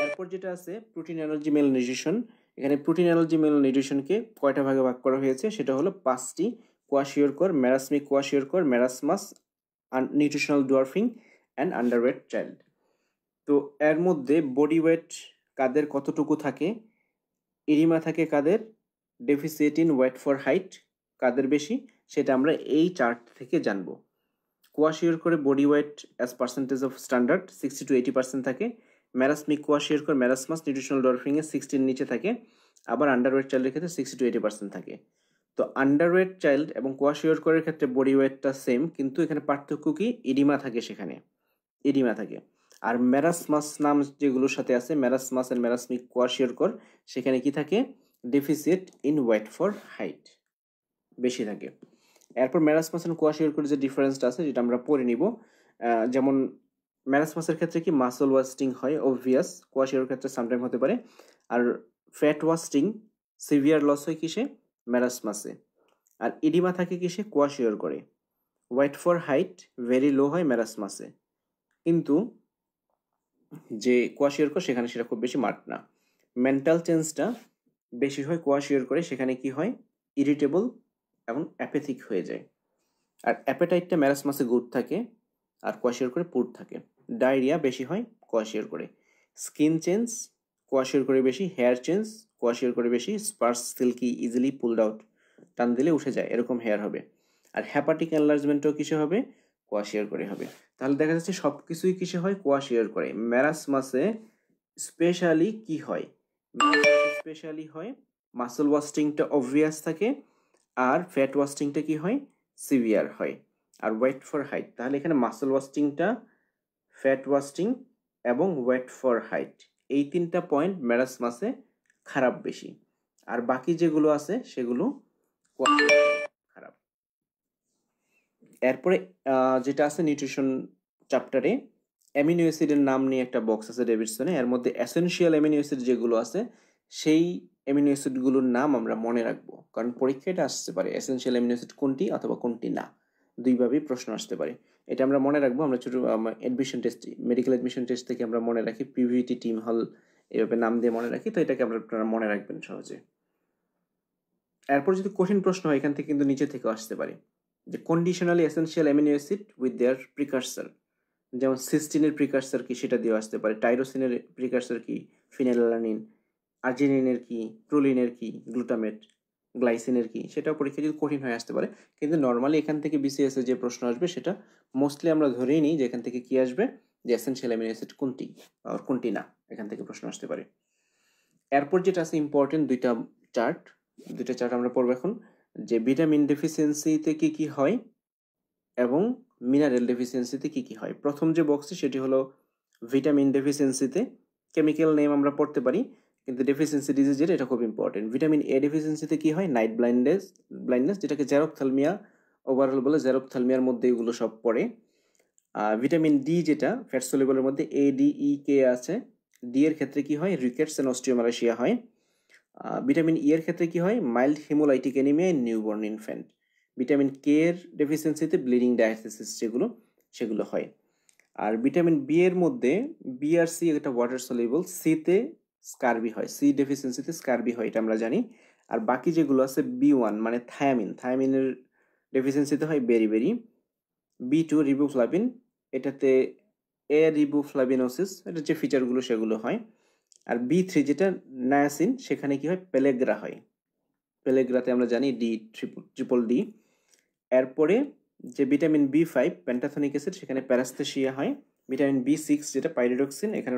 এরপর যেটা আছে প্রোটিন এনার্জি মেল নিউট্রিশন। এখানে প্রোটিন এনার্জি মেল নিউট্রিশনকে কয়টা ভাগে ভাগ করা হয়েছে? সেটা হলো 5টি: kwashiorkor, marasmic kwashiorkor, marasmus, nutritional dwarfing and underweight child. তো এর মধ্যে বডি ওয়েট কাদের কতটুকু থাকে, এরিমা থাকে কাদের, deficit in weight for height কাদের বেশি, সেটা আমরা এই চার্ট থেকে জানবো। Kwashiorkor body weight as percentage of standard 60 to 80% থাকে। ম্যারাসমিক কোয়াশিওর করে ম্যারাসমাস নিউট্রিশনাল ডরফিংয়ে 60-র নিচে থাকে। আবার আন্ডারওয়েট চাইল্ডের ক্ষেত্রে 60 to 80% থাকে। তো আন্ডারওয়েট চাইল্ড এবং কোয়াশিওর করের ক্ষেত্রে বডি ওয়েটটা সেম, কিন্তু এখানে পার্থক্য কি? এডিমা থাকে, সেখানে এডিমা থাকে। আর ম্যারাসমাস নাম যেগুলোর সাথে আছে, ম্যারাসমাস এন্ড ম্যারাসমিক কোয়াশিওরকর, সেখানে কি থাকে? Deficit in weight for height বেশি থাকে। এরপর ম্যারাসমাস এন্ড কোয়াশিওরকর যে ডিফারেন্সটা আছে, যেটা আমরা পড়ে নিব। যেমন ম্যারাসমাসের ক্ষেত্রে কি মাসল ওয়াস্টিং হয়, অবভিয়াস। কোয়াশিওর ক্ষেত্রে সামটাইম হতে পারে। আর ফ্যাট ওয়াস্টিং, সিভিয়ার লস হয় কিসে? ম্যারাসমাসে। আর ইডিমা থাকে কিসে? Kwashiorkor. Weight for height very low হয় ম্যারাসমাসে, কিন্তু যে কোয়াশিওর করে সেখানে সেটা খুব বেশি মার্ক না। মেন্টাল চেঞ্জটা বেশি হয় কোয়াশিওর করে, সেখানে কি হয়? ইরিটেবল এবং অ্যাপেথিক হয়ে যায়। আর অ্যাপেটাইটটা ম্যারাসমাসে গুড থাকে, আর কোয়াশিওর করে পুর থাকে। ডায়রিয়া বেশি হয় কোয়াশিওর করে। স্কিন চেঞ্জ কোয়াশিওর করে বেশি। হেয়ার চেঞ্জ কোয়াশিওর করে বেশি। Sparse, silky, easily pulled out, টান দিলে উঠে যায়, এরকম হেয়ার হবে। আর হ্যাপাটিক এনলার্জমেন্টও কিসে হবে? কোয়াশিওর করে হবে। তাহলে দেখা যাচ্ছে সবকিছুই কিসে হয়, কোয়াশিয়ার করে। ম্যারাসমাসে স্পেশালি কি হয়, স্পেশালি হয় মাসল ওয়াস্টিংটা অবভিয়াস থাকে, আর ফ্যাট ওয়াস্টিংটা কি হয়, সিভিয়ার হয়। আর ওয়েট ফর হাইট, তাহলে এখানে মাসল ওয়াস্টিংটা, ফ্যাট ওয়াস্টিং এবং ওয়েট ফর হাইট, এই তিনটা পয়েন্ট ম্যারাসমাসে খারাপ বেশি। আর বাকি যেগুলো আছে সেগুলো খারাপ। এরপরে যেটা আছে নিউট্রিশন চ্যাপ্টারে, অ্যামিনো অ্যাসিডের নাম নিয়ে একটা বক্স আছে ডেভিডসনে, এর মধ্যে এসেনশিয়াল অ্যামিনো অ্যাসিড যেগুলো আছে সেই অ্যামিনো অ্যাসিডগুলোর নাম আমরা মনে রাখবো, কারণ পরীক্ষায় এটা আসতে পারে এসেনশিয়াল অ্যামিনো অ্যাসিড কোনটি অথবা কোনটি না, দুইভাবেই প্রশ্ন আসতে পারে। এটা আমরা মনে রাখবো, আমরা ছোটো admission test, medical admission test থেকে আমরা মনে রাখি, পিভিটি টিম হল এভাবে নাম দিয়ে মনে রাখি, তো এটাকে আপনারা মনে রাখবেন সহজে। এরপর যদি কঠিন প্রশ্ন হয় এখান থেকে কিন্তু নিচে থেকেও আসতে পারে, যে conditionally essential amino acid with their precursor, যেমন সিস্টিনের প্রিকারসার কি সেটা দিয়ে আসতে পারে, টাইরোসিনের প্রিকারসার কি ফিনাইলঅ্যালানিন, আর্জিনিনের কি, প্রোলিনের কি, গ্লুটামেট, গ্লাইসিনের কি, সেটাও পরীক্ষা যদি কঠিন হয়ে আসতে পারে। কিন্তু নর্মালি এখান থেকে বিসিএস এ যে প্রশ্ন আসবে সেটা মোস্টলি আমরা ধরেই নিই যে এখান থেকে কি আসবে, যে এসেনশিয়াল অ্যামিনো অ্যাসিড কোনটি আর কোনটি না, এখান থেকে প্রশ্ন আসতে পারে। এরপর যেটা আছে ইম্পর্টেন্ট দুইটা চার্ট আমরা পড়বো এখন, যে ভিটামিন ডেফিসিয়েন্সিতে কি কি হয় এবং মিনারেল ডেফিসিয়েন্সিতে কি কি হয়। প্রথম যে বক্সটি সেটি হলো ভিটামিন ডেফিসিয়েন্সিতে, কেমিক্যাল নেম আমরা পড়তে পারি, কিন্তু ডেফিসিয়েন্সি ডিজিজ যেটা এটা খুব ইম্পর্টেন্ট। ভিটামিন এ ডেফিসিয়েন্সিতে কি হয়, নাইট ব্লাইন্ডনেস যেটাকে জেরপ্থ্যালমিয়া ওভারঅল বলে, জেরপ্থ্যালমিয়ার মধ্যে এগুলো সব পড়ে। ভিটামিন ডি যেটা ফ্যাট সলিউবলের মধ্যে এ ডি ই কে আছে, ডি এর ক্ষেত্রে কি হয়, রিকেটস এন্ড অস্টিওমালাইসিয়া হয়। ভিটামিন ই এর ক্ষেত্রে কি হয়, mild haemolytic anaemia in newborn infant. Vitamin K এর ডেফিসিয়েন্সিতে ব্লিডিং ডায়াথিসিস সেগুলো হয়। আর ভিটামিন বি এর মধ্যে বি আর সি এটা ওয়াটার সলিউবল, সিতে স্কারবি হয়, সি ডেফিসিয়েন্সিতে স্কারবি হয়, এটা আমরা জানি। আর বাকি যেগুলো আছে বি1 মানে থায়ামিনের ডেফিসিয়েন্সিতে হয় বেরি। বি2 রিবোফ্লাভিন, এটাতে এ রিবোফ্লাভিনোসিস, এটা যে ফিচারগুলো সেগুলো হয়। আর বি3 যেটা নায়াসিন, সেখানে কি হয়, পেলেগ্রা হয়, পেলেগ্রাতে আমরা জানি ডি ট্রিপল ডি। এরপরে যে ভিটামিন বি5 প্যান্টাথনিক অ্যাসিড, সেখানে প্যারাস্থেসিয়া হয়। ভিটামিন বি6 যেটা পাইরিডক্সিন, এখানে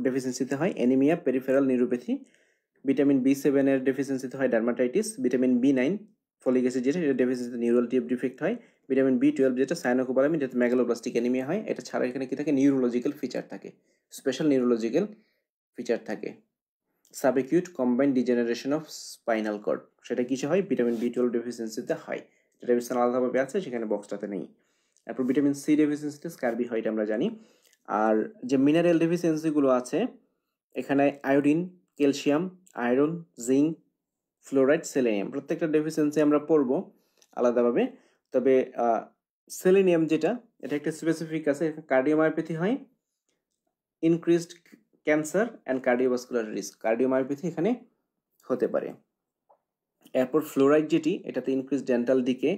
ডেফিসিয়েন্সিতে হয় অ্যানিমিয়া পেরিফেরাল নিউরোপ্যাথি। ভিটামিন বি7 এর ডেফিসিয়েন্সিতে হয় ডার্মাটাইটিস। ভিটামিন বি9 ফলিক অ্যাসিড যেটা, এটা ডেফিসিয়েন্সিতে নিউরাল টিউব ডিফেক্ট হয়। ভিটামিন বি12 যেটা সায়ানোকোবালামিন, যেটা মেগালোপ্লাস্টিক অ্যানিমিয়া হয়। এটা ছাড়া এখানে কি থাকে, নিউরোলজিক্যাল ফিচার থাকে, স্পেশাল নিউরোলজিক্যাল ফিচার থাকে। Subacute combined degeneration of spinal cord, সেটা কিসে হয়, ভিটামিন বি12 ডেফিসিয়েন্সিতে হয়। এটা ডেফিসিয়েন্সি আলাদাভাবে আছে, সেখানে বক্সটাতে নেই। তারপর ভিটামিন সি ডেফিসিয়েন্সিতে স্কারবি হয়, এটা আমরা জানি। আর যে মিনারেল ডেফিসিয়েন্সিগুলো আছে এখানে iodine, calcium, iron, zinc, fluoride, selenium, প্রত্যেকটা ডেফিসিয়েন্সি আমরা পড়বো আলাদাভাবে। তবে সেলেনিয়াম যেটা, এটা একটা স্পেসিফিক আছে, কার্ডিওমায়োপ্যাথি হয়, increased cancer and cardiovascular risk, cardiomyopathy এখানে হতে পারে। এরপর ফ্লোরাইড যেটি, এটাতে ইনক্রিজ ডেন্টাল ডিকে,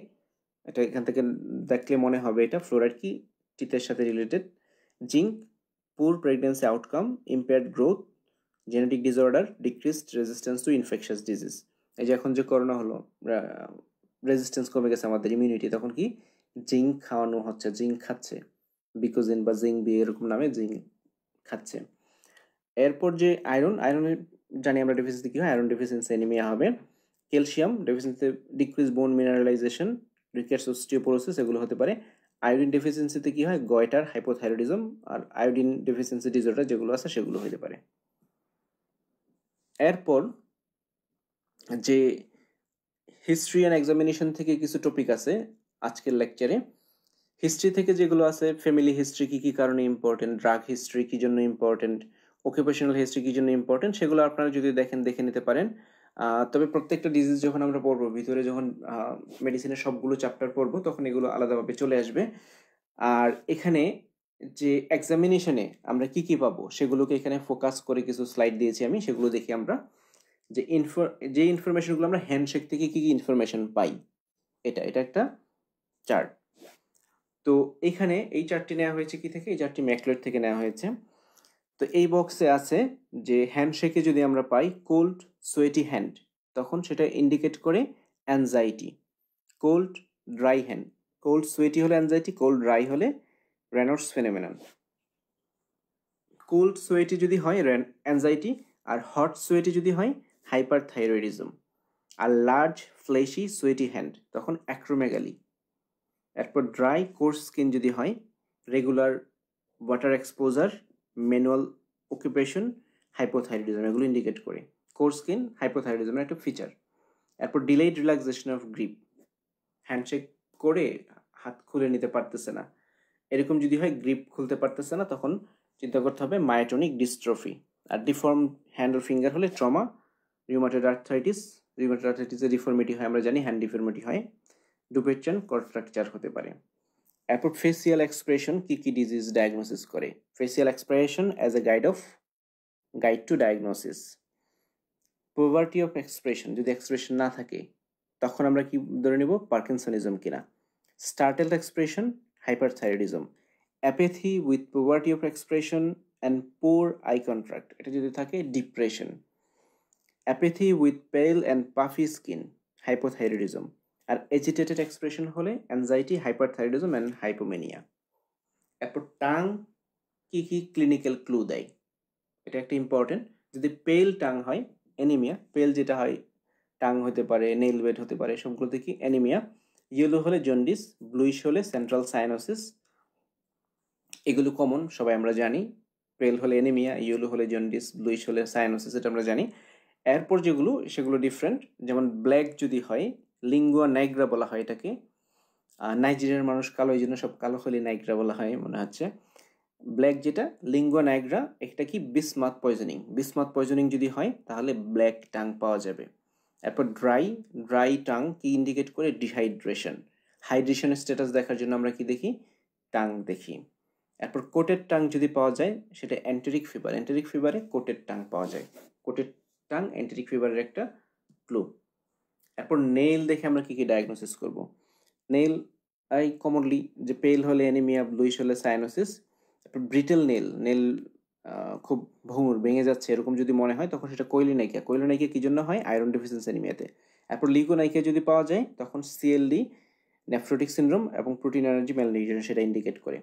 এটা এখান থেকে দেখলে মনে হবে এটা ফ্লোরাইড কি, টিথের সাথে related. Zinc, poor pregnancy outcome, impaired growth, genetic disorder, decreased resistance to infectious disease. এই যে এখন যে করোনা হলো, রেজিস্ট্যান্স কমে গেছে আমাদের ইমিউনিটি, তখন কি জিঙ্ক খাওয়ানো হচ্ছে, জিঙ্ক খাচ্ছে, বিকোজিন বা জিঙ্ক বি এরকম নামে জিঙ্ক খাচ্ছে। এরপর যে আয়রনের জানি আমরা ডেফিসিয়েন্সি কি হয়, আয়রন ডেফিসিয়েন্সি অ্যানিমিয়া হবে। ক্যালসিয়াম ডেফিসিয়েন্সিতে ডিক্রিজ বোন মিনারেলাইজেশন, রিকেটস অস্টিওপোরোসিস, এগুলো হতে পারে। আয়োডিন ডেফিসিয়েন্সিতে কি হয়, গয়টার, হাইপোথাইরয়েডিজম, আর আয়োডিন ডেফিসিয়েন্সি ডিসঅর্ডার যেগুলো আছে সেগুলো হতে পারে। এরপর যে হিস্ট্রি অ্যান্ড এক্সামিনেশন থেকে কিছু টপিক আছে আজকের লেকচারে। হিস্ট্রি থেকে যেগুলো আছে, ফ্যামিলি হিস্ট্রি কি কি কারণে ইম্পর্টেন্ট, ড্রাগ হিস্ট্রি কি জন্য ইম্পর্টেন্ট, অকুপেশনাল হিস্ট্রি কি জন্য ইম্পর্টেন্ট, সেগুলো আপনারা যদি দেখে নিতে পারেন। তবে প্রত্যেকটা ডিজিজ যখন আমরা পড়বো, ভিতরে যখন মেডিসিনের সবগুলো চ্যাপ্টার পড়বো, তখন এগুলো আলাদাভাবে চলে আসবে। আর এখানে যে এক্সামিনেশনে আমরা কি কি পাবো সেগুলোকে এখানে ফোকাস করে কিছু স্লাইড দিয়েছি আমি, সেগুলো দেখি আমরা, যে ইনফরমেশনগুলো আমরা হ্যান্ডশেক থেকে কি কি ইনফরমেশন পাই, এটা একটা চার্ট। তো এখানে এই চার্টটি নেওয়া হয়েছে কি থেকে, এই চার্টটি ম্যাকলেট থেকে নেওয়া হয়েছে। তো এই বক্সে আছে যে হ্যান্ডশেকে যদি আমরা পাই কোল্ড সোয়েটি হ্যান্ড, তখন সেটা ইন্ডিকেট করে anxiety. Cold dry hand, cold sweaty হলে অ্যাংজাইটি, কোল্ড ড্রাই হলে রেনল্ডস ফেনোমেনন। কোল্ড সোয়েটি যদি হয় অ্যাংজাইটি, আর হট সোয়েটি যদি হয় হাইপারথাইরয়েডিজম। আর লার্জ ফ্লেশি সোয়েটি হ্যান্ড তখন অ্যাক্রোমেগালি। এরপর ড্রাই কোর্স স্কিন যদি হয় regular water exposure, manual occupation, hypothyroidism এগুলো ইন্ডিকেট করে। কোর্স স্কিন হাইপোথাইরয়েডিজমের একটা ফিচার। এরপর delayed relaxation of grip, handshake করে হাত খুলে নিতে পারতেছে না, এরকম যদি হয়, গ্রিপ খুলতে পারতেছে না, তখন চিন্তা করতে হবে মায়োটনিক ডিস্ট্রফি। আর ডিফর্ম হ্যান্ড ও ফিঙ্গার হলে ট্রমা, রিউমাটয়েড আর্থ্রাইটিস, রিউমাটয়েড আর্থ্রাইটিসের ডিফর্মিটি হয়, আমরা জানি হ্যান্ড ডিফর্মিটি হয়, ডুপেচন কন্ট্রাকচার হতে পারে। এরপর ফেসিয়াল এক্সপ্রেশন কি কি ডিজিজ ডায়াগনোসিস করে। Facial expression as a guide to diagnosis. Poverty of expression, যদি এক্সপ্রেশন না থাকে তখন আমরা কি ধরে নেব পার্কিনসনিজম কিনা। Startled expression hyperthyroidism. Apathy with poverty of expression and poor eye contact, এটা যদি থাকে depression. Apathy with pale and puffy skin hypothyroidism. আর এজিটেটেড এক্সপ্রেশন হলে অ্যাংজাইটি, হাইপারথাইরয়েডিজম অ্যান্ড হাইপোমেনিয়া। এরপর টাং কি কি ক্লিনিক্যাল ক্লু দেয়, এটা একটা ইম্পর্টেন্ট। যদি পেল টাং হয় অ্যানিমিয়া, পেল যেটা হয় টাং হতে পারে, নেইল ওয়েট হতে পারে, সবগুলোতে কি অ্যানিমিয়া। ইয়েলো হলে জন্ডিস, ব্লুইশ হলে সেন্ট্রাল সাইনোসিস, এগুলো কমন, সবাই আমরা জানি। পেল হলে অ্যানিমিয়া, ইয়েলো হলে জন্ডিস, ব্লুইশ হলে সাইনোসিস, এটা আমরা জানি। এরপর যেগুলো সেগুলো ডিফারেন্ট, যেমন ব্ল্যাক যদি হয় লিঙ্গুয়া নাইগ্রা বলা হয় এটাকে। নাইজেরিয়ার মানুষ কালো, এই জন্য সব কালো হলে নাইগ্রা বলা হয় মনে হচ্ছে। ব্ল্যাক যেটা লিঙ্গুয়া নাইগ্রা, এটা কি বিসমাথ পয়জনিং যদি হয় তাহলে ব্ল্যাক টাং পাওয়া যাবে। এরপর ড্রাই টাং কি ইন্ডিকেট করে ডিহাইড্রেশন। হাইড্রেশন স্ট্যাটাস দেখার জন্য আমরা কি দেখি, টাং দেখি। এরপর কোটেড টাং যদি পাওয়া যায় সেটা এন্টেরিক ফিভারে কোটেড টাং পাওয়া যায়। কোটেড টাং এন্টেরিক ফিভারের একটা ক্লু। এরপর নেইল দেখে আমরা কি কি ডায়াগনোসিস করব। নেইল কমনলি যে পেল হলে অ্যানিমিয়া, ব্লুইশ হলে সাইনোসিস। তারপর ব্রিটেল নেল খুব ভেঙে যাচ্ছে এরকম যদি মনে হয় তখন সেটা কোইলিনাইকিয়া কি জন্য হয়, আয়রন ডেফিসিয়েন্সি অ্যানিমিয়াতে। এরপর লিউকোনাইকিয়া যদি পাওয়া যায় তখন সিএলডি, নেফ্রোটিক সিনড্রোম এবং প্রোটিন এনার্জি ম্যালনিউট্রিশন সেটা ইন্ডিকেট করে।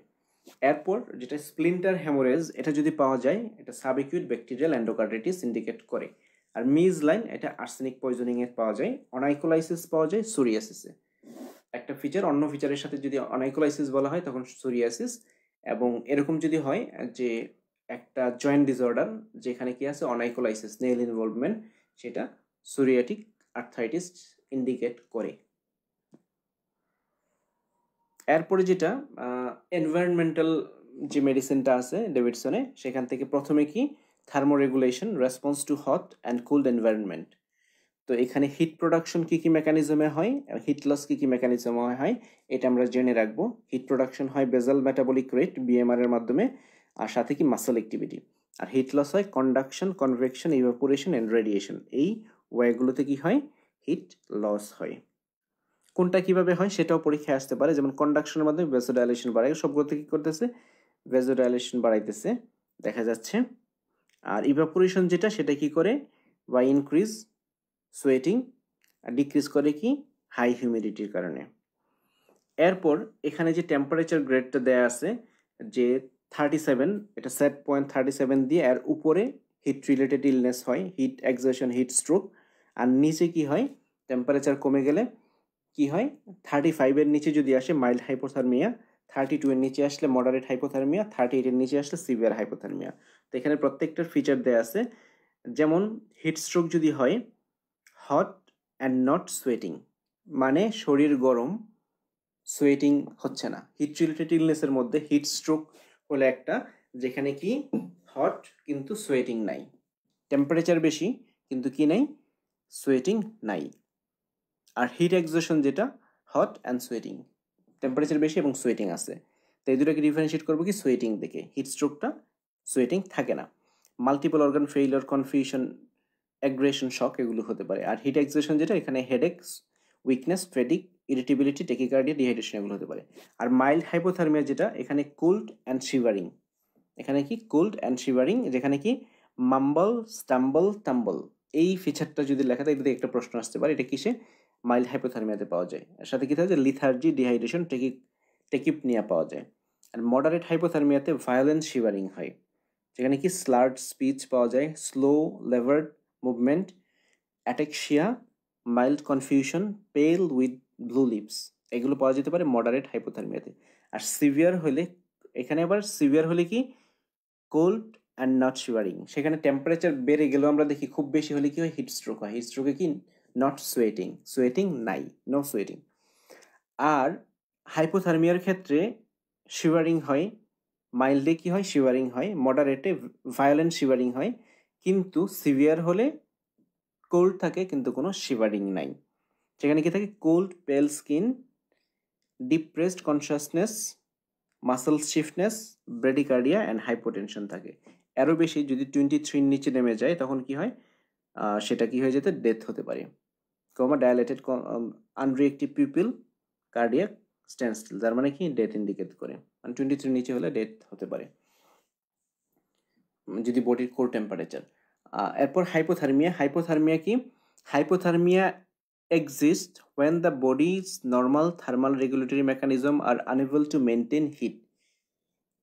এরপর যেটা স্প্লিন্টার হেমোরেজ, এটা যদি পাওয়া যায় এটা সাবএকিউট ব্যাকটেরিয়াল এন্ডোকার্ডিটিস ইন্ডিকেট করে। আর মিজ লাইন এটা আর্সেনিক পয়জনিং এ পাওয়া যায়। অনাইকোলাইসিস পাওয়া যায় সোরিয়াসিসে। একটা ফিচার অন্য ফিচারের সাথে যদি অনাইকোলাইসিস বলা হয় তখন সোরিয়াসিস। এবং এরকম যদি হয় যে একটা জয়েন্ট ডিসঅর্ডার যেখানে কি আছে অনাইকোলাইসিস, নেইল ইনভলভমেন্ট, সেটা সোরিয়াটিক আর্থ্রাইটিস ইন্ডিকেট করে। এরপরে যেটা এনভায়রনমেন্টাল যে মেডিসিনটা আছে ডেভিডসনে, সেখান থেকে প্রথমে কি thermoregulation, response to hot and cold environment. তো এখানে হিট প্রোডাকশন কি কি মেকানিজমে হয়, হিট লস কি কি মেকানিজমে হয়, এটা আমরা জেনে রাখবো। হিট প্রোডাকশন হয় বেজাল মেটাবলিক রেট বিএমআর এর মাধ্যমে, আর সাথে কি মাসল অ্যাক্টিভিটি। আর হিট লস হয় conduction, convection, evaporation and radiation, এই ওয়েগুলোতে কি হয় হিট লস হয়। কোনটা কিভাবে হয় সেটাও পরীক্ষায় আসতে পারে, যেমন কন্ডাকশনের মাধ্যমে ভেসোডাইলেশন বাড়ায়, সবগুলোতে কি করতেছে ভেসোডাইলেশন বাড়াইতেছে দেখা যাচ্ছে। আর ইভাপোরেশন যেটা সেটা কি করে বা ইনক্রিজ সোয়েটিং, আর ডিক্রিজ করে কি হাই হিউমিডিটির কারণে। এরপর এখানে যে টেম্পারেচার গ্রেডটা দেয়া আছে যে 37, এটা সেট পয়েন্ট 37 দিয়ে এর উপরে হিট রিলেটেড ইলনেস হয়, হিট এক্সজশন, হিট স্ট্রোক। আর নিচে কি হয় টেম্পারেচার কমে গেলে কি হয় 35 এর নিচে যদি আসে মাইল্ড হাইপোথার্মিয়া, 32 এর নিচে আসলে মডারেট হাইপোথার্মিয়া, 38 এর নিচে আসলে সিভিয়ার হাইপোথার্মিয়া। তো এখানে প্রত্যেকটার ফিচার দেয়া আছে। যেমন হিট স্ট্রোক যদি হয় হট অ্যান্ড নট সোয়েটিং, মানে শরীর গরম সোয়েটিং হচ্ছে না। হিট রিলেটেড ইলনেসের মধ্যে হিট স্ট্রোক হলো একটা, যেখানে কি হট কিন্তু সোয়েটিং নাই, টেম্পারেচার বেশি কিন্তু কি নাই সোয়েটিং নাই। আর হিট এক্সজশন যেটা হট অ্যান্ড সোয়েটিং, টেম্পারেচার বেশি এবং সোয়েটিং আছে। তো এই দুটোকে ডিফারেন্সিয়েট করবো কি সোয়েটিং দেখে। হিট স্ট্রোকটা সোয়েটিং থাকে না। Multiple organ failure, confusion, aggression, shock এগুলো হতে পারে। আর হিট এক্সজশন যেটা এখানে headaches, weakness, fatigue, irritability, tachycardia, dehydration এগুলো হতে পারে। আর মাইল্ড হাইপোথার্মিয়া যেটা এখানে কোল্ড অ্যান্ড শিভারিং, এখানে কি কোল্ড অ্যান্ড শিভারিং, যেখানে কি মাম্বল, স্টাম্বল, টাম্বল, এই ফিচারটা যদি লেখা থাকে যদি একটা প্রশ্ন আসতে পারে এটা কিসে মাইল্ড হাইপোথার্মিয়াতে পাওয়া যায়। এর সাথে কি থাকে লিথার্জি, ডিহাইড্রেশন, টেকিপনিয়া পাওয়া যায়। আর মডারেট হাইপোথার্মিয়াতে ভায়োলেন্ট শিভারিং হয়, যেখানে কি স্লার্ড স্পিচ পাওয়া যায়, স্লো লেভার্ড মুভমেন্ট, অ্যাটেক্সিয়া, মাইল্ড কনফিউশন, পেল উইথ ব্লু লিপস, এগুলো পাওয়া যেতে পারে মডারেট হাইপোথার্মিয়াতে। আর সিভিয়ার হলে, এখানে আবার সিভিয়ার হলে কি কোল্ড অ্যান্ড নট শিভারিং, সেখানে টেম্পারেচার বেড়ে গেলেও আমরা দেখি খুব বেশি হলে কি হয়, হিট স্ট্রোক হয়। হিট স্ট্রোকে কি নট সোয়েটিং, সোয়েটিং নাই, নো সোয়েটিং। আর হাইপোথার্মিয়ার ক্ষেত্রে শিভারিং হয়, মাইল্ডে কি হয় শিভারিং হয়, মডারেটে ভায়োলেন্ট শিভারিং হয়, কিন্তু সিভিয়ার হলে কোল্ড থাকে কিন্তু কোনো শিভারিং নাই। সেখানে কি থাকে, cold, pale skin, depressed consciousness, muscle stiffness, bradycardia and hypotension থাকে। আরও বেশি যদি 23 নিচে নেমে যায় তখন কি হয়, সেটা কি হয়ে যেতে, ডেথ হতে পারে। ডায়ালেটেড আনরিয়েক্টিভ পিউপিল, কার্ডিয়াক স্ট্যান্ডস্টিল, যার মানে কি ডেথ ইন্ডিকেট করে। মানে 23 নিচে হলে ডেথ হতে পারে যদি বডির কোর টেম্পারেচার। এরপর হাইপোথার্মিয়া। হাইপোথার্মিয়া কি, hypothermia exist when the body's normal thermal regulatory mechanism are unable to maintain heat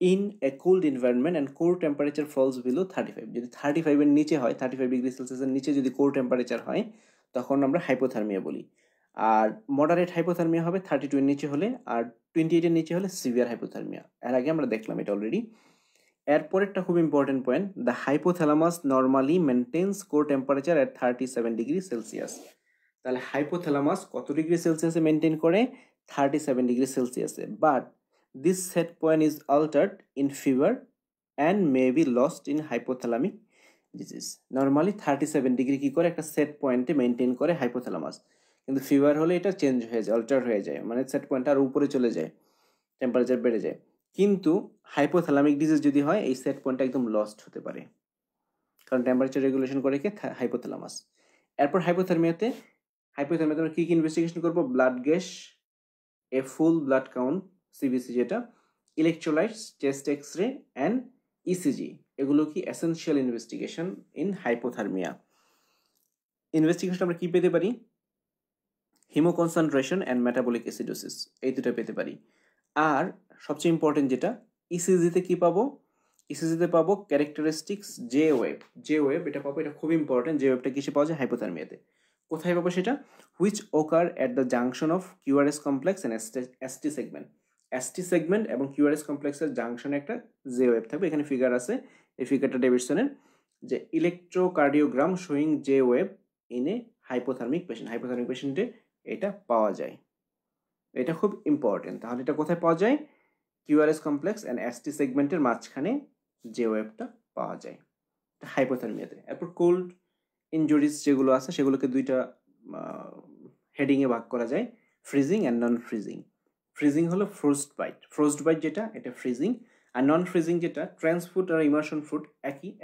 in a cold environment and core temperature falls below 35. যদি 35 এর নিচে হয়, 35 ডিগ্রি সেলসিয়াসের নিচে যদি কোর টেম্পারেচার হয় তখন আমরা হাইপোথার্মিয়া বলি। আর মডারেট হাইপোথার্মিয়া হবে 32 এর নিচে হলে, আর 28 এর নিচে হলে সিভিয়ার হাইপোথার্মিয়া। এর আগে আমরা দেখলাম এটা অলরেডি। এরপরেরটা খুব important point, the hypothalamus normally maintains core temperature at 37 degree Celsius. তাহলে হাইপোথ্যালামাস কত ডিগ্রি সেলসিয়াসে মেনটেন করে, 37 ডিগ্রি সেলসিয়াসে। But this set point is altered in fever and may be lost in hypothalamic disease. Normally 37 degree কি করে একটা set পয়েন্টে maintain করে হাইপোথ্যালামাস, কিন্তু ফিভার হলে এটা চেঞ্জ হয়ে যায়, অল্টার হয়ে যায়, মানে সেট পয়েন্টটা আর উপরে চলে যায়, টেম্পারেচার বেড়ে যায়। কিন্তু হাইপোথ্যালামিক ডিজিজ যদি হয় এই সেট পয়েন্টটা একদম লস্ট হতে পারে, কারণ টেম্পারেচার রেগুলেশন করে কি হাইপোথ্যালামাস। এরপর হাইপোথার্মিয়াতে আমরা কি কি ইনভেস্টিগেশন করবো, ব্লাড গ্যাস, এ ফুল ব্লাড কাউন্ট, সিবিসি যেটা, electrolytes, chest X ray and ECG, এগুলো কি essential investigation in hypothermia. Investigation আমরা কি পেতে পারি, হিমোকনসেন্ট্রেশন অ্যান্ড মেটাবলিক অ্যাসিডোসিস, এই দুটো পেতে পারি। আর সবচেয়ে ইম্পর্টেন্ট যেটা, ইসিজিতে কি পাবো, ইসিজিতে পাবো characteristics J wave. J wave এটা পাবো, এটা খুব ইম্পর্টেন্ট। জে ওয়েভটা কিসে পাওয়া যায়, হাইপোথার্মিয়াতে। কোথায় পাবো সেটা, which occur at the junction of QRS complex and ST segment. ST segment এবং কিউআরএস কমপ্লেক্সের জাংশনে একটা জে ওয়েভ থাকবে। এখানে ফিগার আছে, এই ফিগারটা ডেভিডসনের, যে electrocardiogram showing J wave in a hypothermic patient. Hypothermic পেশেন্টে এটা পাওয়া যায়, এটা খুব ইম্পর্টেন্ট। তাহলে এটা কোথায় পাওয়া যায়, কিউআরএস কমপ্লেক্স অ্যান্ড এসটি সেগমেন্টের মাঝখানে যে ওয়েভটা পাওয়া যায়, এটা হাইপোথার্মিয়াতে। এরপর কোল্ড ইনজুরিজ যেগুলো আছে সেগুলোকে দুইটা হেডিংয়ে ভাগ করা যায়, freezing and non freezing. Freezing হলো ফ্রোস্ট বাইট, ফ্রোস্ট বাইট যেটা এটা ফ্রিজিং, আর নন ফ্রিজিং যেটা ট্রান্সফুট আর ইমার্শন ফুড,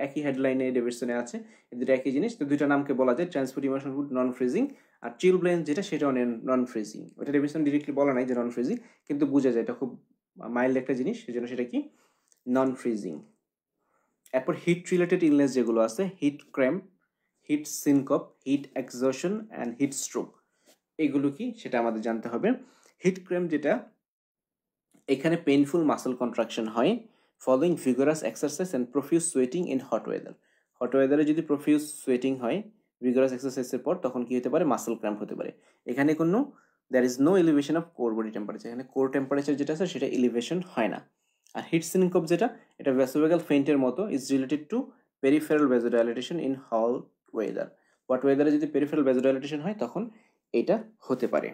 একই হেডলাইনে ডেভিডসনে আছে, এই দুটো একই জিনিস, তো দুইটা নামকে বলা যায় ট্রান্সফুট, ইমার্শন ফুড, নন ফ্রিজিং। আর চিল ব্লেন যেটা সেটাও নন ফ্রিজিং, ওটা ডেভিডসন ডিরেক্টলি বলা নাই যে নন ফ্রিজিং, কিন্তু বোঝা যায় এটা খুব মাইল্ড একটা জিনিস, সেজন্য সেটা কি নন ফ্রিজিং। এরপর হিট রিলেটেড ইলনেস যেগুলো আছে, heat cramp, heat syncope, heat exhaustion and heat stroke, এগুলো কি সেটা আমাদের জানতে হবে। হিট ক্র্যাম্প যেটা, এখানে পেইনফুল মাসল কন্ট্রাকশন হয় following vigorous exercise and profuse sweating in hot weather. Hot ওয়েদারে যদি প্রফিউজ সোয়েটিং হয় ভিগোরাস এক্সারসাইজের পর, তখন কি হতে পারে, মাসল ক্র্যাম্প হতে পারে। এখানে কোনো there is no elevation of core body temperature, এখানে কোর টেম্পারেচার যেটা আছে সেটা এলিভেশন হয় না। আর হিট সিনকপ যেটা, এটা ভ্যাসোভেগাল ফেইন্টের মতো, is related to peripheral ভ্যাসোডাইলেটেশন in hot weather. Hot ওয়েদারে যদি পেরিফেরাল ভ্যাসোডাইলেটেশন হয় তখন এটা হতে পারে।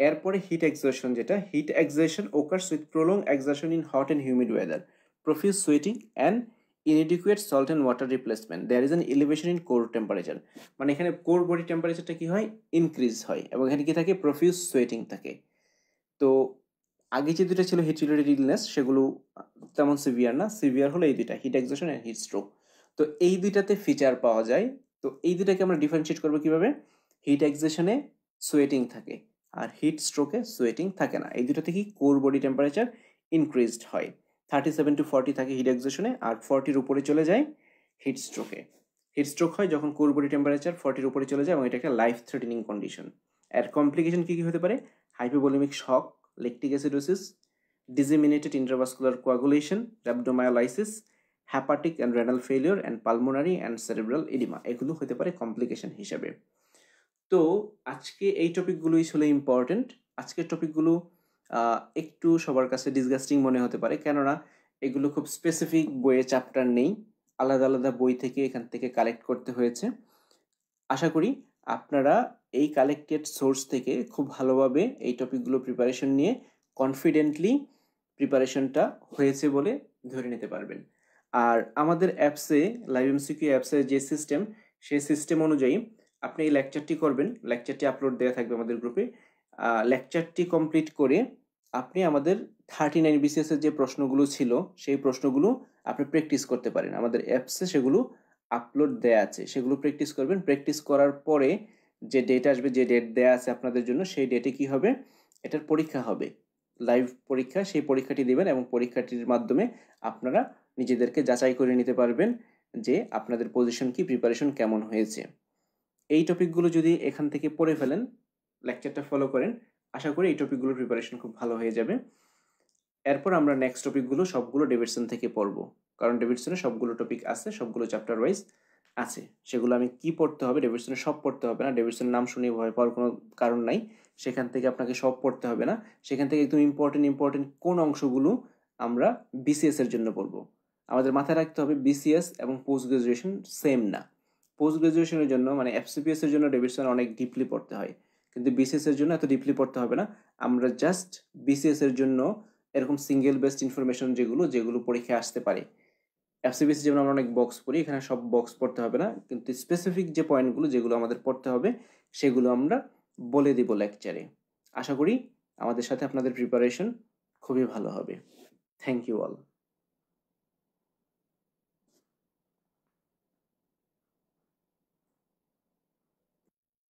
এরপরে হিট এক্সর্শন যেটা, heat exhaustion occurs with prolonged exertion in hot and humid weather, profuse sweating and inadequate salt and water replacement, there is an elevation in core temperature। মানে এখানে কোর বডি টেম্পারেচারটা কি হয়, ইনক্রিজ হয়, এবং এখানে কি থাকে, প্রফিউজ সোয়েটিং থাকে। তো আগে যে দুটো ছিল হিট রিলেটেড ইলনেস সেগুলো তেমন সিভিয়ার না, সিভিয়ার হলো এই দুইটা, hit exertion and heat stroke. তো এই দুইটাতে ফিচার পাওয়া যায়। তো এই দুটাকে আমরা ডিফারেন্সিয়েট করবো কিভাবে, হিট এক্সর্শনে সোয়েটিং থাকে আর হিট স্ট্রোকে সোয়েটিং থাকে না। এই দুটোতে কি কোর বডি টেম্পারেচার ইনক্রিজড হয়, 37 to 40 থাকে হিট এক্সর্শনে, আর 40-র উপরে চলে যায় হিট স্ট্রোকে। হিট স্ট্রোক হয় যখন কোর বডি টেম্পারেচার 40-র উপরে চলে যায়, এবং এটা একটা লাইফ থ্রেটেনিং কন্ডিশন। এর কমপ্লিকেশন কী কী হতে পারে, hypovolaemic shock, lactic acidosis, disseminated intravascular coagulation, rhabdomyolysis, hepatic and renal failure, and pulmonary and cerebral edema, এগুলো হতে পারে কমপ্লিকেশন হিসেবে। তো আজকে এই টপিকগুলোই ছিল ইম্পর্টেন্ট। আজকের টপিকগুলো একটু সবার কাছে ডিসগাস্টিং মনে হতে পারে, কেননা এগুলো খুব স্পেসিফিক বইয়ে চ্যাপ্টার নেই, আলাদা আলাদা বই থেকে এখান থেকে কালেক্ট করতে হয়েছে। আশা করি আপনারা এই কালেক্টেড সোর্স থেকে খুব ভালোভাবে এই টপিকগুলো প্রিপারেশন নিয়ে কনফিডেন্টলি প্রিপারেশনটা হয়েছে বলে ধরে নিতে পারবেন। আর আমাদের অ্যাপসে, লাইভ এমসিকিউ অ্যাপসের যে সিস্টেম, সেই সিস্টেম অনুযায়ী আপনি এই লেকচারটি করবেন, লেকচারটি আপলোড দেওয়া থাকবে আমাদের গ্রুপে। লেকচারটি কমপ্লিট করে আপনি আমাদের 39 বিসিএসের যে প্রশ্নগুলো ছিল সেই প্রশ্নগুলো আপনি প্র্যাকটিস করতে পারেন। আমাদের অ্যাপসে সেগুলো আপলোড দেয়া আছে, সেগুলো প্র্যাকটিস করবেন। প্র্যাকটিস করার পরে যে ডেট আসবে, যে ডেট দেয়া আছে আপনাদের জন্য, সেই ডেটে কি হবে, এটার পরীক্ষা হবে, লাইভ পরীক্ষা। সেই পরীক্ষাটি দিবেন এবং পরীক্ষাটির মাধ্যমে আপনারা নিজেদেরকে যাচাই করে নিতে পারবেন যে আপনাদের পজিশন কি, প্রিপারেশন কেমন হয়েছে। এই টপিকগুলো যদি এখান থেকে পড়ে ফেলেন, লেকচারটা ফলো করেন, আশা করি এই টপিকগুলোর প্রিপারেশন খুব ভালো হয়ে যাবে। এরপর আমরা নেক্সট টপিকগুলো সবগুলো ডেভিডসন থেকে পড়বো, কারণ ডেভিডসনে সবগুলো টপিক আছে, সবগুলো চ্যাপ্টার ওয়াইজ আছে। সেগুলো আমি কি পড়তে হবে, ডেভিডসনে সব পড়তে হবে না, ডেভিডসনের নাম শুনে ভয় পাওয়ার কোনো কারণ নাই। সেখান থেকে আপনাকে সব পড়তে হবে না, সেখান থেকে একদম ইম্পর্টেন্ট কোন অংশগুলো আমরা বিসিএস এর জন্য পড়বো। আমাদের মাথায় রাখতে হবে বিসিএস এবং পোস্ট গ্রাজুয়েশন সেম না। পোস্ট গ্রাজুয়েশনের জন্য মানে এফসিপিএস এর জন্য ডেভিডসন অনেক ডিপলি পড়তে হয়, কিন্তু বিসিএস এর জন্য এত ডিপলি পড়তে হবে না। আমরা জাস্ট বিসিএস এর জন্য এরকম সিঙ্গেল বেস্ট ইনফরমেশন যেগুলো পরীক্ষায় আসতে পারে, এফসিবিএস যেমন আমরা অনেক বক্স পড়ি, এখানে সব বক্স পড়তে হবে না, কিন্তু স্পেসিফিক যে পয়েন্টগুলো যেগুলো আমাদের পড়তে হবে সেগুলো আমরা বলে দিব লেকচারে। আশা করি আমাদের সাথে আপনাদের প্রিপারেশন খুবই ভালো হবে। Thank you all.